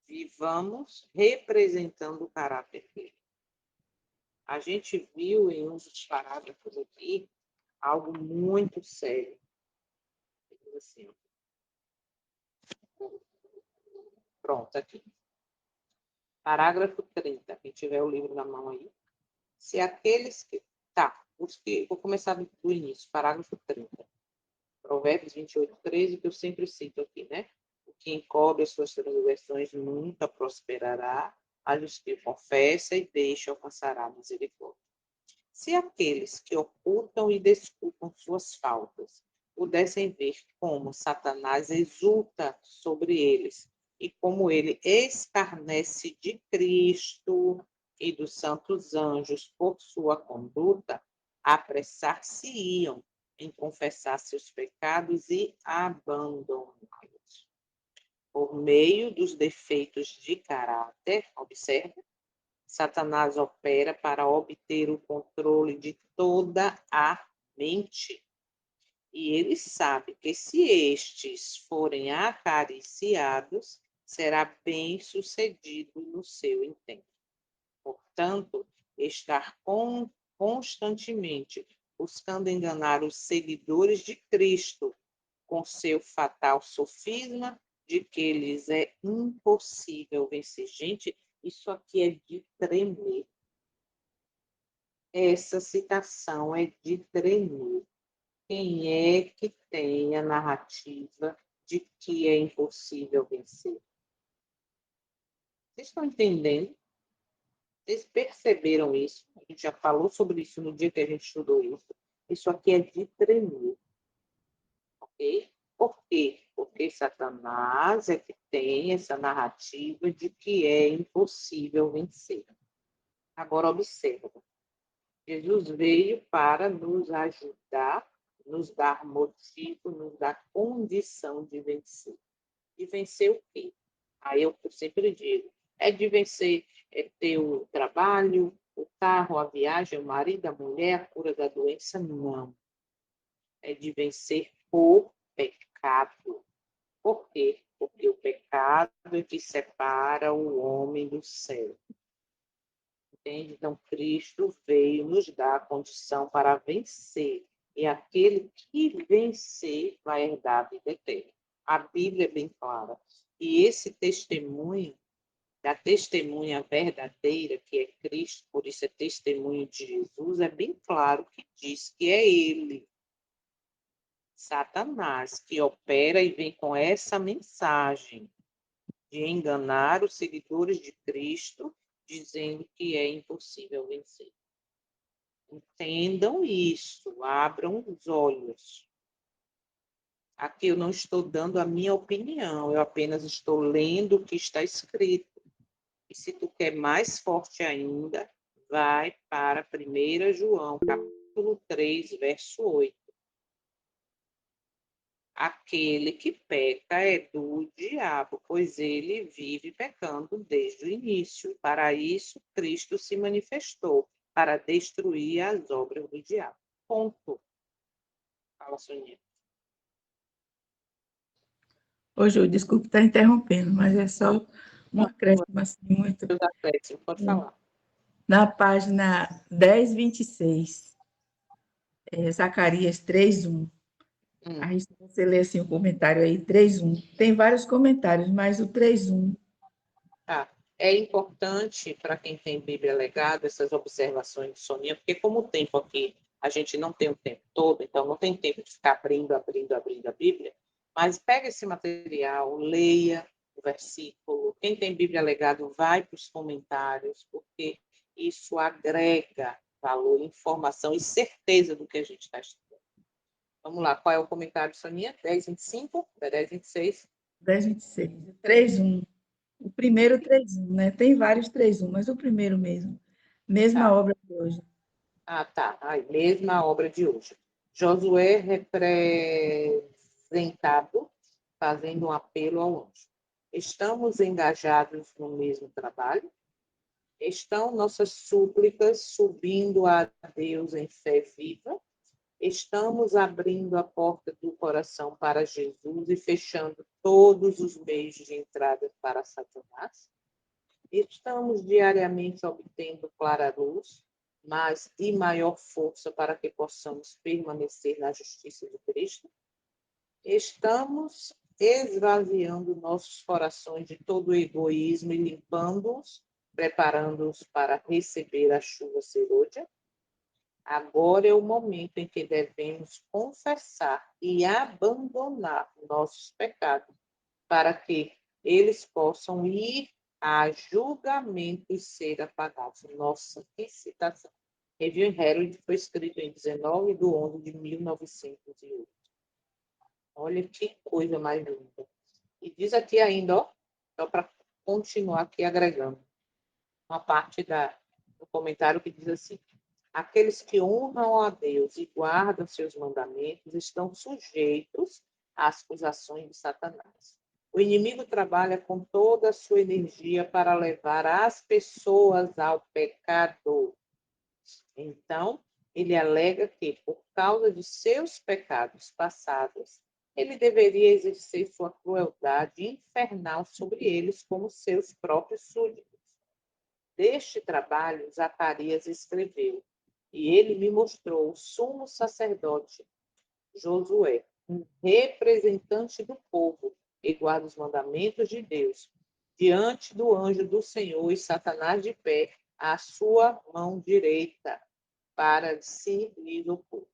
vivamos representando o caráter dele. A gente viu em um dos parágrafos aqui algo muito sério. Assim, pronto, aqui. Parágrafo 30. Quem tiver o livro na mão aí. Se aqueles que. Tá, vou começar do início, parágrafo 30. Provérbios 28, 13, que eu sempre cito aqui, né? O que encobre as suas transgressões nunca prosperará, a justiça confessa e deixa alcançará a misericórdia. Se aqueles que ocultam e desculpam suas faltas pudessem ver como Satanás exulta sobre eles e como ele escarnece de Cristo e dos santos anjos por sua conduta, apressar-se-iam em confessar seus pecados e abandoná-los. Por meio dos defeitos de caráter, observe, Satanás opera para obter o controle de toda a mente. E ele sabe que se estes forem acariciados, será bem sucedido no seu intento. Portanto, estar constantemente buscando enganar os seguidores de Cristo com seu fatal sofisma de que lhes é impossível vencer. Gente, isso aqui é de tremer. Essa citação é de tremer. Quem é que tem a narrativa de que é impossível vencer? Vocês estão entendendo? Vocês perceberam isso? A gente já falou sobre isso no dia que a gente estudou isso. Isso aqui é de tremer, ok? Por quê? Porque Satanás é que tem essa narrativa de que é impossível vencer. Agora, observa. Jesus veio para nos ajudar, nos dar motivo, nos dar condição de vencer. De vencer o quê? Aí eu sempre digo, é de vencer, é ter o trabalho, o carro, a viagem, o marido, a mulher, a cura da doença? Não. É de vencer o pecado. Por quê? Porque o pecado é que separa o homem do céu. Entende? Então, Cristo veio nos dar a condição para vencer. E aquele que vencer vai herdar a vida eterna. A Bíblia é bem clara. E esse testemunho, da testemunha verdadeira, que é Cristo, por isso é testemunho de Jesus, é bem claro que diz que é ele, Satanás, que opera e vem com essa mensagem de enganar os seguidores de Cristo, dizendo que é impossível vencer. Entendam isso, abram os olhos. Aqui eu não estou dando a minha opinião, eu apenas estou lendo o que está escrito. E se tu quer mais forte ainda, vai para 1 João, capítulo 3, verso 8. Aquele que peca é do diabo, pois ele vive pecando desde o início. Para isso, Cristo se manifestou, para destruir as obras do diabo. Ponto. Fala, Soninha. Ô, Ju, desculpe estar interrompendo, mas é só um Não, acréscimo assim, muito. Deus acréscimo, pode falar. Na página 1026, Zacarias 3:1. Aí, se você ler assim, o comentário aí, 3:1. Tem vários comentários, mas o 3:1. Tá. É importante para quem tem Bíblia legada essas observações de Soninha, porque como o tempo aqui, a gente não tem o tempo todo, então não tem tempo de ficar abrindo a Bíblia, mas pega esse material, leia o versículo. Quem tem Bíblia legada vai para os comentários, porque isso agrega valor, informação e certeza do que a gente está estudando. Vamos lá, qual é o comentário, Soninha? 10:25? 10:26? 10:26. 3:1. O primeiro 3:1, né? Tem vários 3:1, mas o primeiro mesmo. Mesma Tá. obra de hoje. Ah, tá. Aí, mesma obra de hoje. Josué representado, fazendo um apelo ao anjo. Estamos engajados no mesmo trabalho? Estão nossas súplicas subindo a Deus em fé viva? Estamos abrindo a porta do coração para Jesus e fechando todos os meios de entrada para Satanás? Estamos diariamente obtendo clara luz, mas e maior força para que possamos permanecer na justiça de Cristo? Estamos esvaziando nossos corações de todo o egoísmo e limpando-os, preparando-os para receber a chuva serôdia? Agora é o momento em que devemos confessar e abandonar nossos pecados, para que eles possam ir a julgamento e ser apagados. Nossa, que citação. Review in Herald foi escrito em 19/11/1908. Olha que coisa mais linda. E diz aqui ainda, ó, só para continuar aqui agregando, uma parte do comentário que diz assim: aqueles que honram a Deus e guardam seus mandamentos estão sujeitos às acusações de Satanás. O inimigo trabalha com toda a sua energia para levar as pessoas ao pecado. Então, ele alega que, por causa de seus pecados passados, ele deveria exercer sua crueldade infernal sobre eles como seus próprios súditos. Deste trabalho, Zacarias escreveu: e ele me mostrou o sumo sacerdote Josué, um representante do povo, que guarda os mandamentos de Deus, diante do anjo do Senhor e Satanás de pé à sua mão direita, para se lhe opor.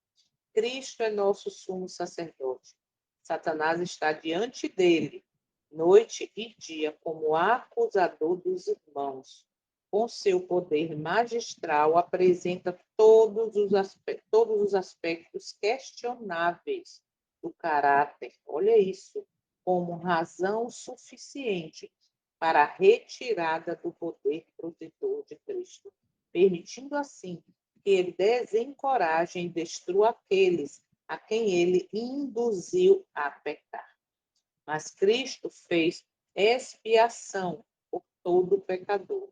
Cristo é nosso sumo sacerdote. Satanás está diante dele, noite e dia, como acusador dos irmãos. Com seu poder magistral, apresenta todos os aspectos questionáveis do caráter, olha isso, como razão suficiente para a retirada do poder protetor de Cristo, permitindo assim que ele desencoraje e destrua aqueles a quem ele induziu a pecar. Mas Cristo fez expiação por todo pecador.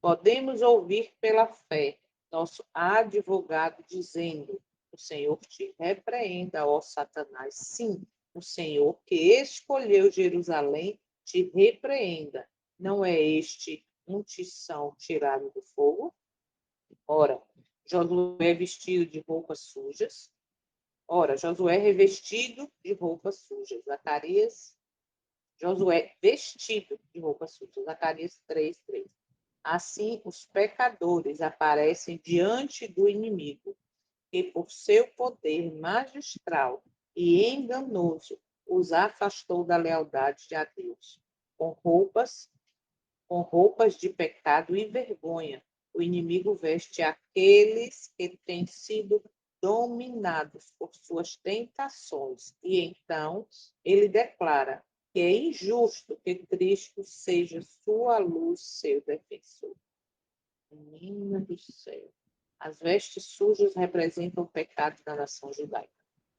Podemos ouvir pela fé nosso advogado dizendo: o Senhor te repreenda, ó Satanás. Sim, o Senhor que escolheu Jerusalém te repreenda. Não é este um tição tirado do fogo? Ora, Josué vestido de roupas sujas. Ora, Josué revestido de roupas sujas. Zacarias, Josué vestido de roupas sujas. Zacarias 3:3. Assim, os pecadores aparecem diante do inimigo, que por seu poder magistral e enganoso os afastou da lealdade a Deus, com roupas de pecado e vergonha, O inimigo veste aqueles que têm sido dominados por suas tentações. E então ele declara que é injusto que Cristo seja sua luz, seu defensor. Menina do céu. As vestes sujas representam o pecado da nação judaica.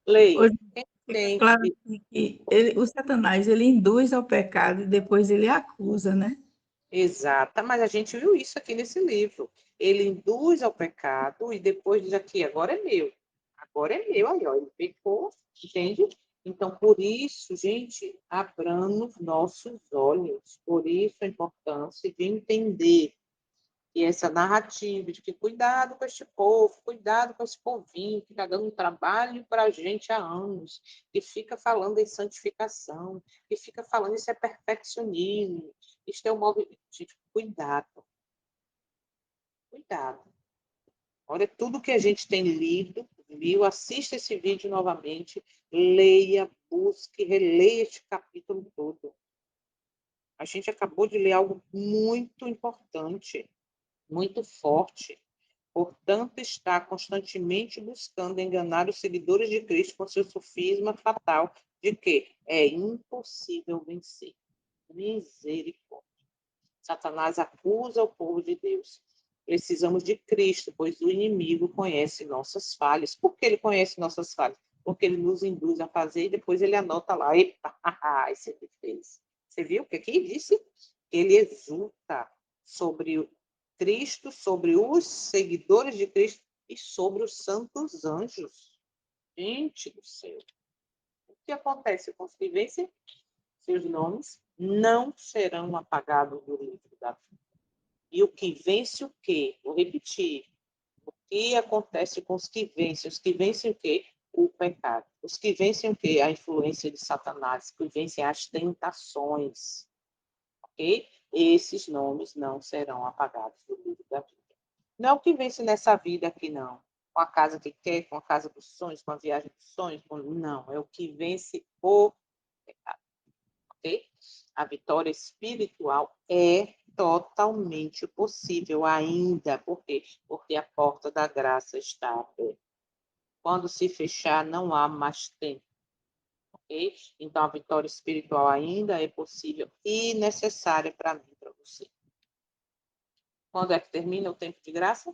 Leia. Hoje Quem fica tem claro assim que o Satanás ele induz ao pecado e depois ele acusa, né? Exata, mas a gente viu isso aqui nesse livro. Ele induz ao pecado e depois diz aqui, agora é meu. Agora é meu, aí, ó, ele pecou, entende? Então, por isso, gente, abramos nossos olhos. Por isso a importância de entender e essa narrativa de que cuidado com este povo, cuidado com esse povinho que está dando um trabalho para a gente há anos, que fica falando em santificação, que fica falando isso é perfeccionismo, isso é um movimento. Gente, cuidado, cuidado. Olha tudo que a gente tem lido, viu, assista esse vídeo novamente, leia, busque, releia este capítulo todo. A gente acabou de ler algo muito importante, muito forte. Portanto, está constantemente buscando enganar os seguidores de Cristo com seu sofisma fatal de que é impossível vencer. Misericórdia. Satanás acusa o povo de Deus. Precisamos de Cristo, pois o inimigo conhece nossas falhas. Por que ele conhece nossas falhas? Porque ele nos induz a fazer e depois ele anota lá, epa, esse aqui fez. Você viu o que aqui disse? Ele exulta sobre Cristo, sobre os seguidores de Cristo e sobre os santos anjos. Gente do céu. O que acontece com os que vencem? Seus nomes não serão apagados do livro da vida. E o que vence o quê? Vou repetir. O que acontece com os que vencem? Os que vencem o quê? O pecado. Os que vencem o quê? A influência de Satanás. Os que vencem as tentações. Ok? Esses nomes não serão apagados do livro da vida. Não é o que vence nessa vida aqui, não. Com a casa que quer, com a casa dos sonhos, com a viagem dos sonhos. Não, é o que vence o pecado. Ok? A vitória espiritual é totalmente possível ainda. Por quê? Porque a porta da graça está aberta. Quando se fechar, não há mais tempo. Ok? Então, a vitória espiritual ainda é possível e necessária para mim e para você. Quando é que termina o tempo de graça?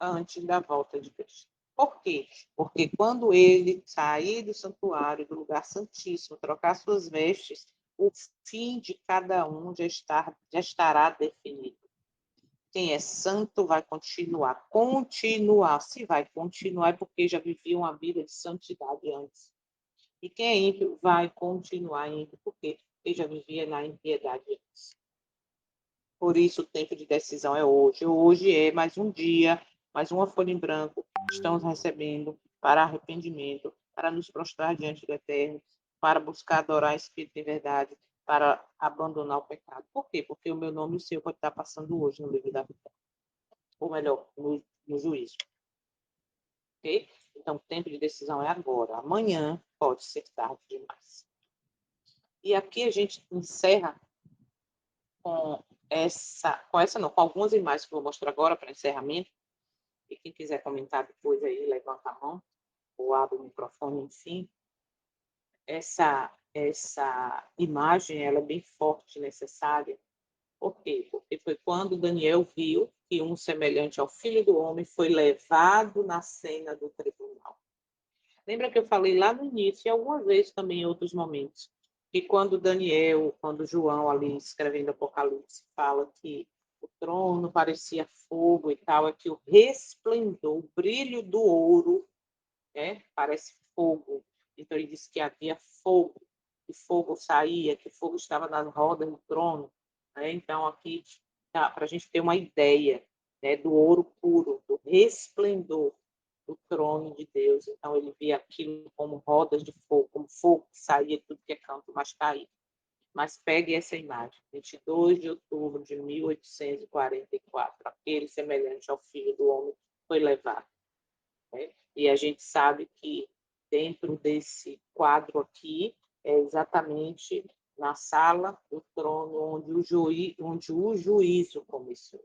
Antes da volta de Cristo. Por quê? Porque quando ele sair do santuário, do lugar santíssimo, trocar suas vestes, o fim de cada um já estará definido. Quem é santo vai continuar. Continuar. Se vai continuar é porque já vivia uma vida de santidade antes. E quem é ímpio vai continuar ímpio porque ele já vivia na impiedade antes. Por isso, o tempo de decisão é hoje. Hoje é mais um dia, mais uma folha em branco. Estamos recebendo para arrependimento, para nos prostrar diante do Eterno, para buscar adorar Espírito em verdade, para abandonar o pecado. Por quê? Porque o meu nome e o seu pode estar passando hoje no livro da vida. Ou melhor, no juízo. Ok? Então, o tempo de decisão é agora. Amanhã pode ser tarde demais. E aqui a gente encerra com algumas imagens que eu vou mostrar agora para encerramento. E quem quiser comentar depois aí, levanta a mão ou abre o microfone, enfim. Essa imagem ela é bem forte e necessária. Por quê? Porque foi quando Daniel viu que um semelhante ao Filho do Homem foi levado na cena do tribunal. Lembra que eu falei lá no início, e algumas vezes também em outros momentos, que quando Daniel, quando João ali escrevendo Apocalipse, fala que o trono parecia fogo e tal, é que o resplendor, o brilho do ouro, né, parece fogo. Então ele disse que havia fogo, que fogo saía, que fogo estava nas rodas do trono. Né? Então aqui, para a gente ter uma ideia, né, do ouro puro, do resplendor do trono de Deus. Então ele via aquilo como rodas de fogo, como fogo que saía de tudo que é canto, mas caía. Mas pegue essa imagem, 22 de outubro de 1844, aquele semelhante ao Filho do Homem foi levado. Né? E a gente sabe que dentro desse quadro aqui é exatamente na sala do trono onde o juízo começou.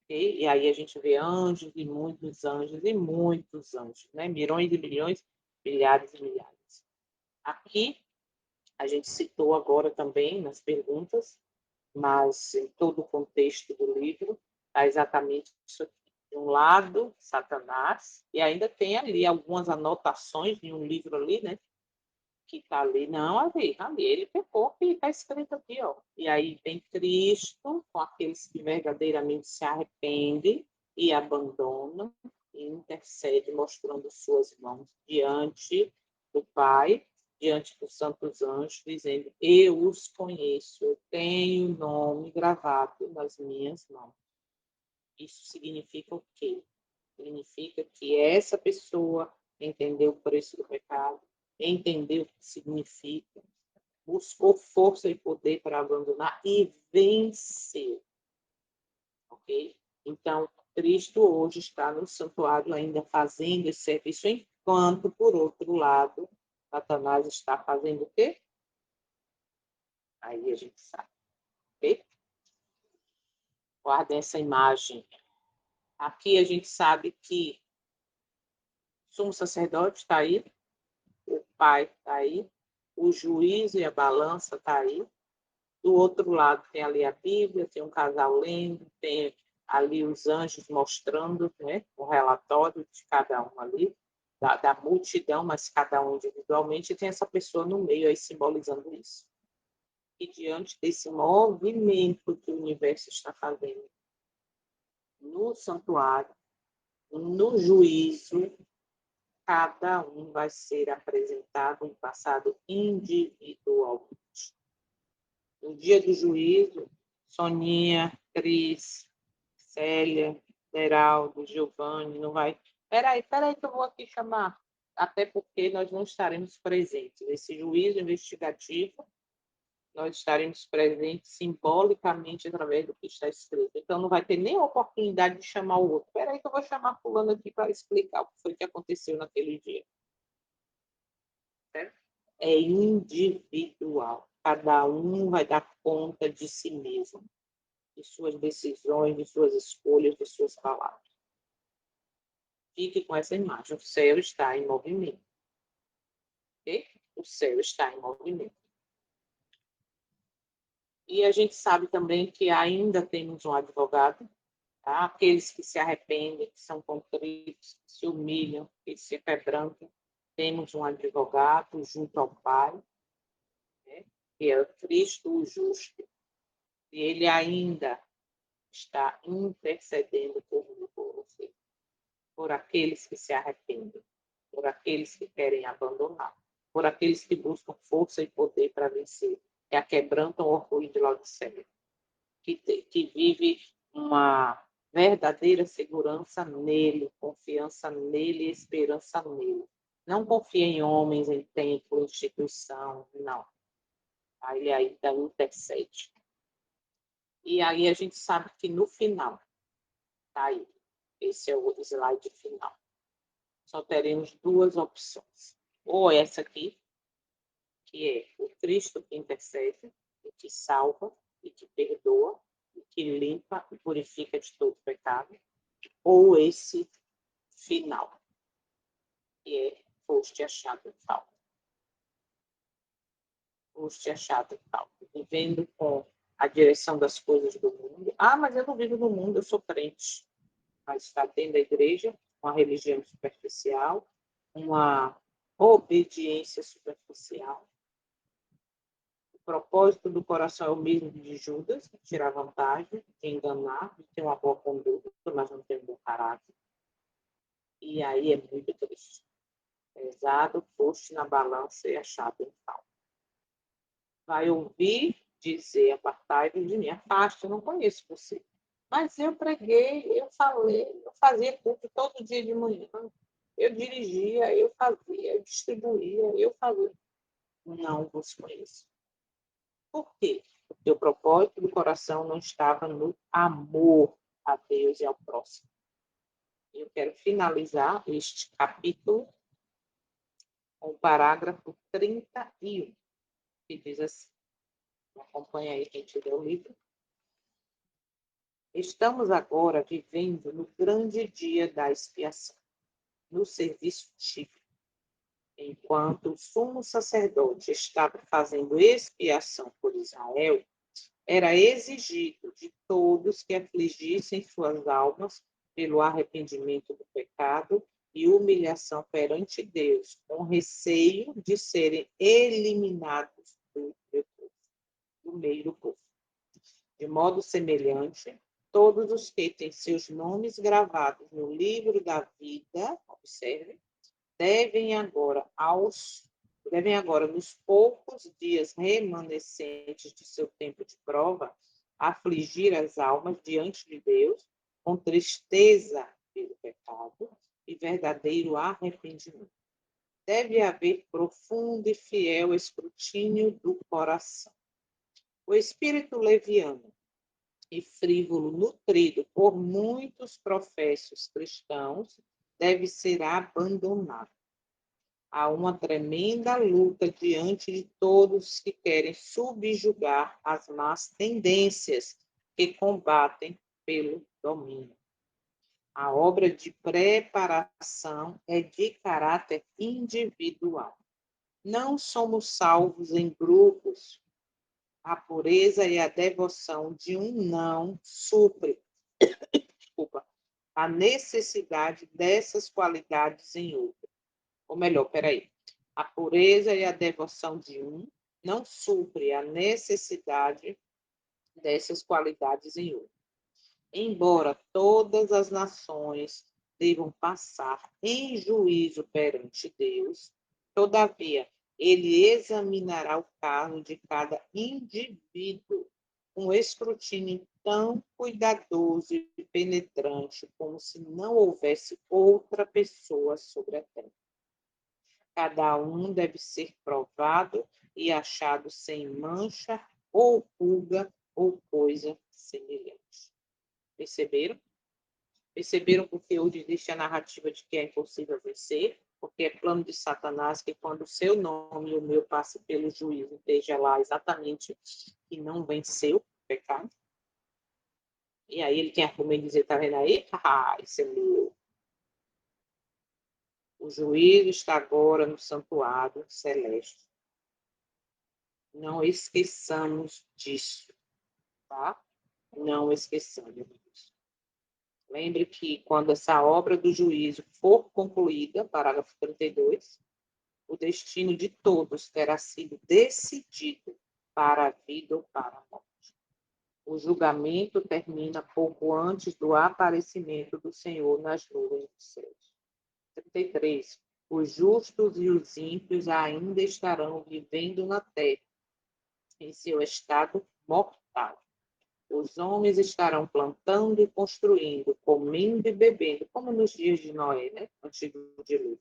E aí a gente vê anjos e muitos anjos, né? Milhões e milhões, milhares e milhares. Aqui, a gente citou agora também nas perguntas, mas em todo o contexto do livro, está exatamente isso aqui. De um lado, Satanás, e ainda tem ali algumas anotações de um livro ali, né? Que está ali, não, ali, ele pecou, que está escrito aqui, ó. E aí vem Cristo com aqueles que verdadeiramente se arrependem e abandonam e intercede, mostrando suas mãos diante do Pai, diante dos santos anjos, dizendo: eu os conheço, eu tenho o nome gravado nas minhas mãos. Isso significa o quê? Significa que essa pessoa entendeu o preço do pecado, entendeu o que significa, buscou força e poder para abandonar e venceu. Ok? Então, Cristo hoje está no santuário ainda fazendo esse serviço, enquanto, por outro lado, Satanás está fazendo o quê? Aí a gente sabe. Ok? Guardem essa imagem. Aqui a gente sabe que o sumo sacerdote está aí, o Pai está aí, o juízo e a balança está aí. Do outro lado tem ali a Bíblia, tem um casal lendo, tem ali os anjos mostrando, né, o relatório de cada um ali, da multidão, mas cada um individualmente, e tem essa pessoa no meio aí simbolizando isso. E diante desse movimento que o universo está fazendo no santuário, no juízo, cada um vai ser apresentado em passado individualmente. No dia do juízo, Soninha, Cris, Célia, Geraldo, Giovanni, não vai. Peraí que eu vou aqui chamar. Até porque nós não estaremos presentes. Nesse juízo investigativo, nós estaremos presentes simbolicamente através do que está escrito. Então, não vai ter nem a oportunidade de chamar o outro. Peraí que eu vou chamar fulano aqui para explicar o que foi que aconteceu naquele dia. Certo? É individual. Cada um vai dar conta de si mesmo, de suas decisões, de suas escolhas, de suas palavras. Fique com essa imagem. O céu está em movimento. Okay? O céu está em movimento. E a gente sabe também que ainda temos um advogado, tá? Aqueles que se arrependem, que são contritos, que se humilham, que se quebrantam. Temos um advogado junto ao Pai, né? Que é o Cristo o justo. E ele ainda está intercedendo por mim, por você, por aqueles que se arrependem, por aqueles que querem abandonar, por aqueles que buscam força e poder para vencer, que aquebrantam o orgulho de Laodiceia, que vive uma verdadeira segurança nele, confiança nele, esperança nele. Não confia em homens, em templo, em instituição, não. Ele ainda intercede. E aí a gente sabe que no final, tá aí, esse é o slide final. Só teremos duas opções. Ou essa aqui, que é o Cristo que intercede, e que salva, e que perdoa, e que limpa e purifica de todo pecado. Ou esse final, que é foste achado em falta. Foste achado em falta. Vivendo com a direção das coisas do mundo. Ah, mas eu não vivo no mundo, eu sou crente. Mas está dentro da igreja, uma religião superficial, uma obediência superficial. O propósito do coração é o mesmo de Judas, de tirar vantagem, de enganar, de ter uma boa conduta, mas não ter um bom caráter. E aí é muito triste. Pesado, posto na balança e achado em falta. Vai ouvir dizer, apartai-vos de mim, afaste, eu não conheço você. Mas eu preguei, eu falei, eu fazia culto todo dia de manhã. Eu dirigia, eu fazia, eu distribuía, eu fazia. Não vos conheço. Por quê? Porque o propósito do coração não estava no amor a Deus e ao próximo. Eu quero finalizar este capítulo com o parágrafo 31, que diz assim, acompanha aí quem tiver o livro. Estamos agora vivendo no grande dia da expiação, no serviço típico. Enquanto o sumo sacerdote estava fazendo expiação por Israel, era exigido de todos que afligissem suas almas pelo arrependimento do pecado e humilhação perante Deus, com receio de serem eliminados do meio do povo. De modo semelhante, todos os que têm seus nomes gravados no livro da vida, observe, devem agora, nos poucos dias remanescentes de seu tempo de prova, afligir as almas diante de Deus com tristeza pelo pecado e verdadeiro arrependimento. Deve haver profundo e fiel escrutínio do coração. O espírito leviano e frívolo nutrido por muitos professos cristãos deve ser abandonado. Há uma tremenda luta diante de todos que querem subjugar as más tendências que combatem pelo domínio. A obra de preparação é de caráter individual. Não somos salvos em grupos. A pureza e a devoção de um não supre, a necessidade dessas qualidades em outro. Ou melhor, a pureza e a devoção de um não supre a necessidade dessas qualidades em outro. Embora todas as nações devam passar em juízo perante Deus, todavia, ele examinará o caso de cada indivíduo com escrutínio tão cuidadoso e penetrante como se não houvesse outra pessoa sobre a terra. Cada um deve ser provado e achado sem mancha ou pulga ou coisa semelhante. Perceberam? Perceberam porque hoje existe a narrativa de que é impossível vencer? Porque é plano de Satanás que quando o seu nome e o meu passe pelo juízo, esteja lá exatamente que não venceu o pecado. E aí ele tem argumento de dizer, tá vendo aí? Isso é meu. O juízo está agora no santuário celeste. Não esqueçamos disso, tá? Não esqueçamos disso. Lembre que quando essa obra do juízo for concluída, parágrafo 32, o destino de todos terá sido decidido para a vida ou para a morte. O julgamento termina pouco antes do aparecimento do Senhor nas nuvens dos céus. 33. Os justos e os ímpios ainda estarão vivendo na terra, em seu estado mortal. Os homens estarão plantando e construindo, comendo e bebendo, como nos dias de Noé, né? Antigo dilúvio.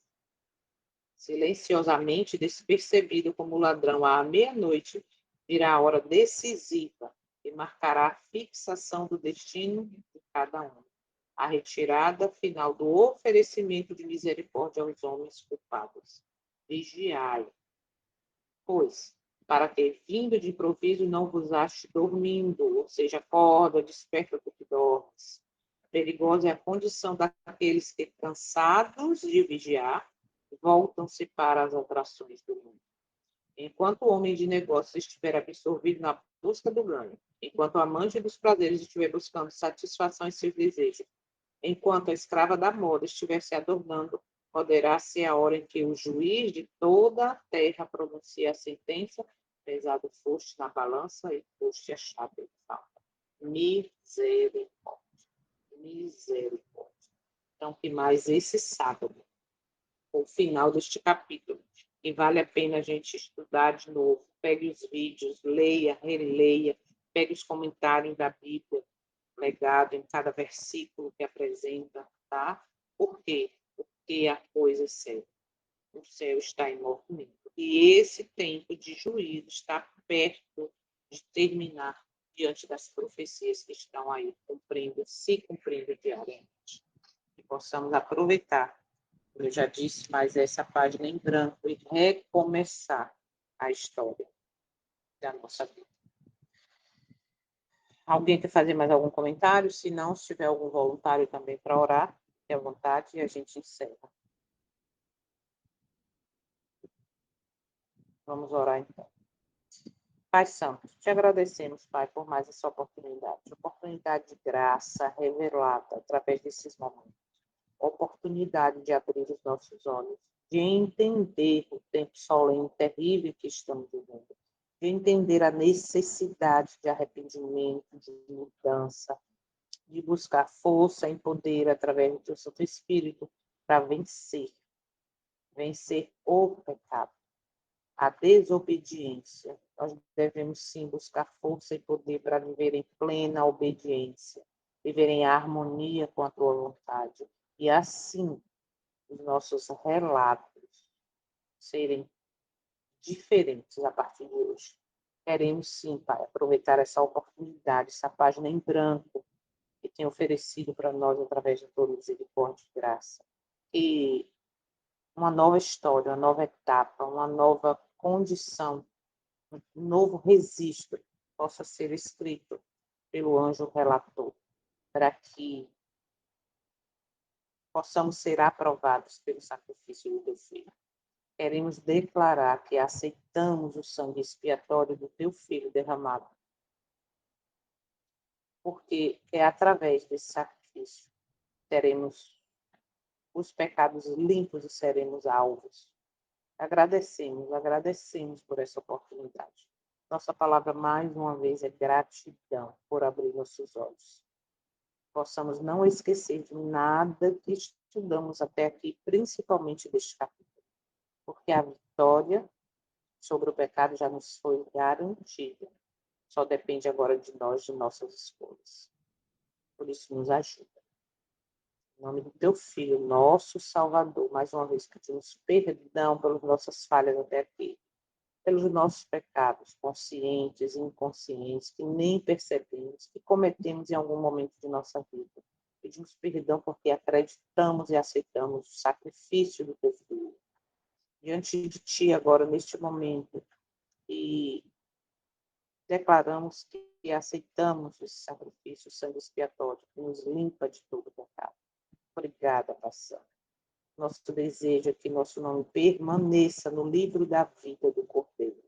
Silenciosamente, despercebido como ladrão à meia-noite, virá a hora decisiva que marcará a fixação do destino de cada um. A retirada final do oferecimento de misericórdia aos homens culpados. Vigiai, pois, para que, vindo de improviso, não vos ache dormindo, ou seja, acorda, desperta do que dormes. Perigosa é a condição daqueles que, cansados de vigiar, voltam-se para as atrações do mundo. Enquanto o homem de negócios estiver absorvido na busca do ganho, enquanto o amante dos prazeres estiver buscando satisfação em seus desejos, enquanto a escrava da moda estiver se adornando, poderá ser a hora em que o juiz de toda a terra pronuncia a sentença, pesado foste na balança e foste achado em falta. Misericórdia. Misericórdia. Então, que mais esse sábado, o final deste capítulo, e vale a pena a gente estudar de novo. Pegue os vídeos, leia, releia, pegue os comentários da Bíblia, legado em cada versículo que apresenta, tá? Por quê? Porque a coisa é séria. O céu está em movimento. E esse tempo de juízo está perto de terminar diante das profecias que estão aí se cumprindo diariamente. Que possamos aproveitar, como eu já disse, mais essa página em branco e recomeçar a história da nossa vida. Alguém quer fazer mais algum comentário? Se não, se tiver algum voluntário também para orar, fique à vontade e a gente encerra. Vamos orar então. Pai Santo, te agradecemos, Pai, por mais essa oportunidade de graça revelada através desses momentos, oportunidade de abrir os nossos olhos, de entender o tempo solene e terrível que estamos vivendo, de entender a necessidade de arrependimento, de mudança, de buscar força e poder através do teu Santo Espírito para vencer o pecado, a desobediência. Nós devemos sim buscar força e poder para viver em plena obediência, viver em harmonia com a tua vontade. E assim, os nossos relatos serem diferentes a partir de hoje. Queremos sim, Pai, aproveitar essa oportunidade, essa página em branco que tem oferecido para nós através da tua misericórdia e graça. E uma nova história, uma nova etapa, uma nova condição, um novo registro possa ser escrito pelo anjo relator, para que possamos ser aprovados pelo sacrifício do teu filho. Queremos declarar que aceitamos o sangue expiatório do teu filho derramado, porque é através desse sacrifício teremos os pecados limpos e seremos alvos. Agradecemos por essa oportunidade. Nossa palavra, mais uma vez, é gratidão por abrir nossos olhos. Possamos não esquecer de nada que estudamos até aqui, principalmente deste capítulo, porque a vitória sobre o pecado já nos foi garantida. Só depende agora de nós, de nossas escolhas. Por isso, nos ajuda. Em nome do teu Filho, nosso Salvador, mais uma vez pedimos perdão pelas nossas falhas até aqui, pelos nossos pecados, conscientes e inconscientes, que nem percebemos, que cometemos em algum momento de nossa vida. Pedimos perdão porque acreditamos e aceitamos o sacrifício do teu Filho. Diante de ti agora, neste momento, e declaramos que aceitamos esse sacrifício, o sangue expiatório, que nos limpa de todo pecado. Obrigada, Pai Santo. Nosso desejo é que nosso nome permaneça no livro da vida do Cordeiro.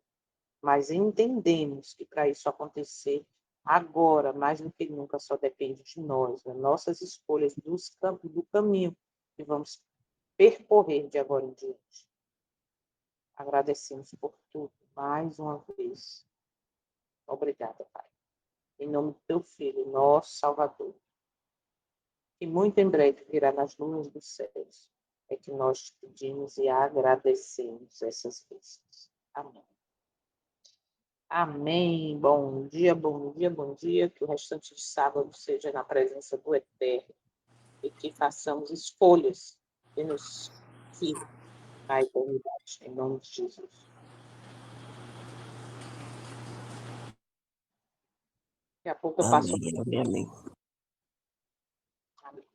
Mas entendemos que para isso acontecer, agora, mais do que nunca, só depende de nós, das nossas escolhas, do caminho que vamos percorrer de agora em diante. Agradecemos por tudo, mais uma vez. Obrigada, Pai. Em nome do teu Filho, nosso Salvador, que muito em breve virá nas nuvens dos céus, é que nós te pedimos e agradecemos essas bênçãos. Amém. Amém. Bom dia, bom dia, bom dia. Que o restante de sábado seja na presença do Eterno e que façamos escolhas que nos firmem na eternidade. Em nome de Jesus. Daqui a pouco eu passo. Amém, amém, amém. Amém.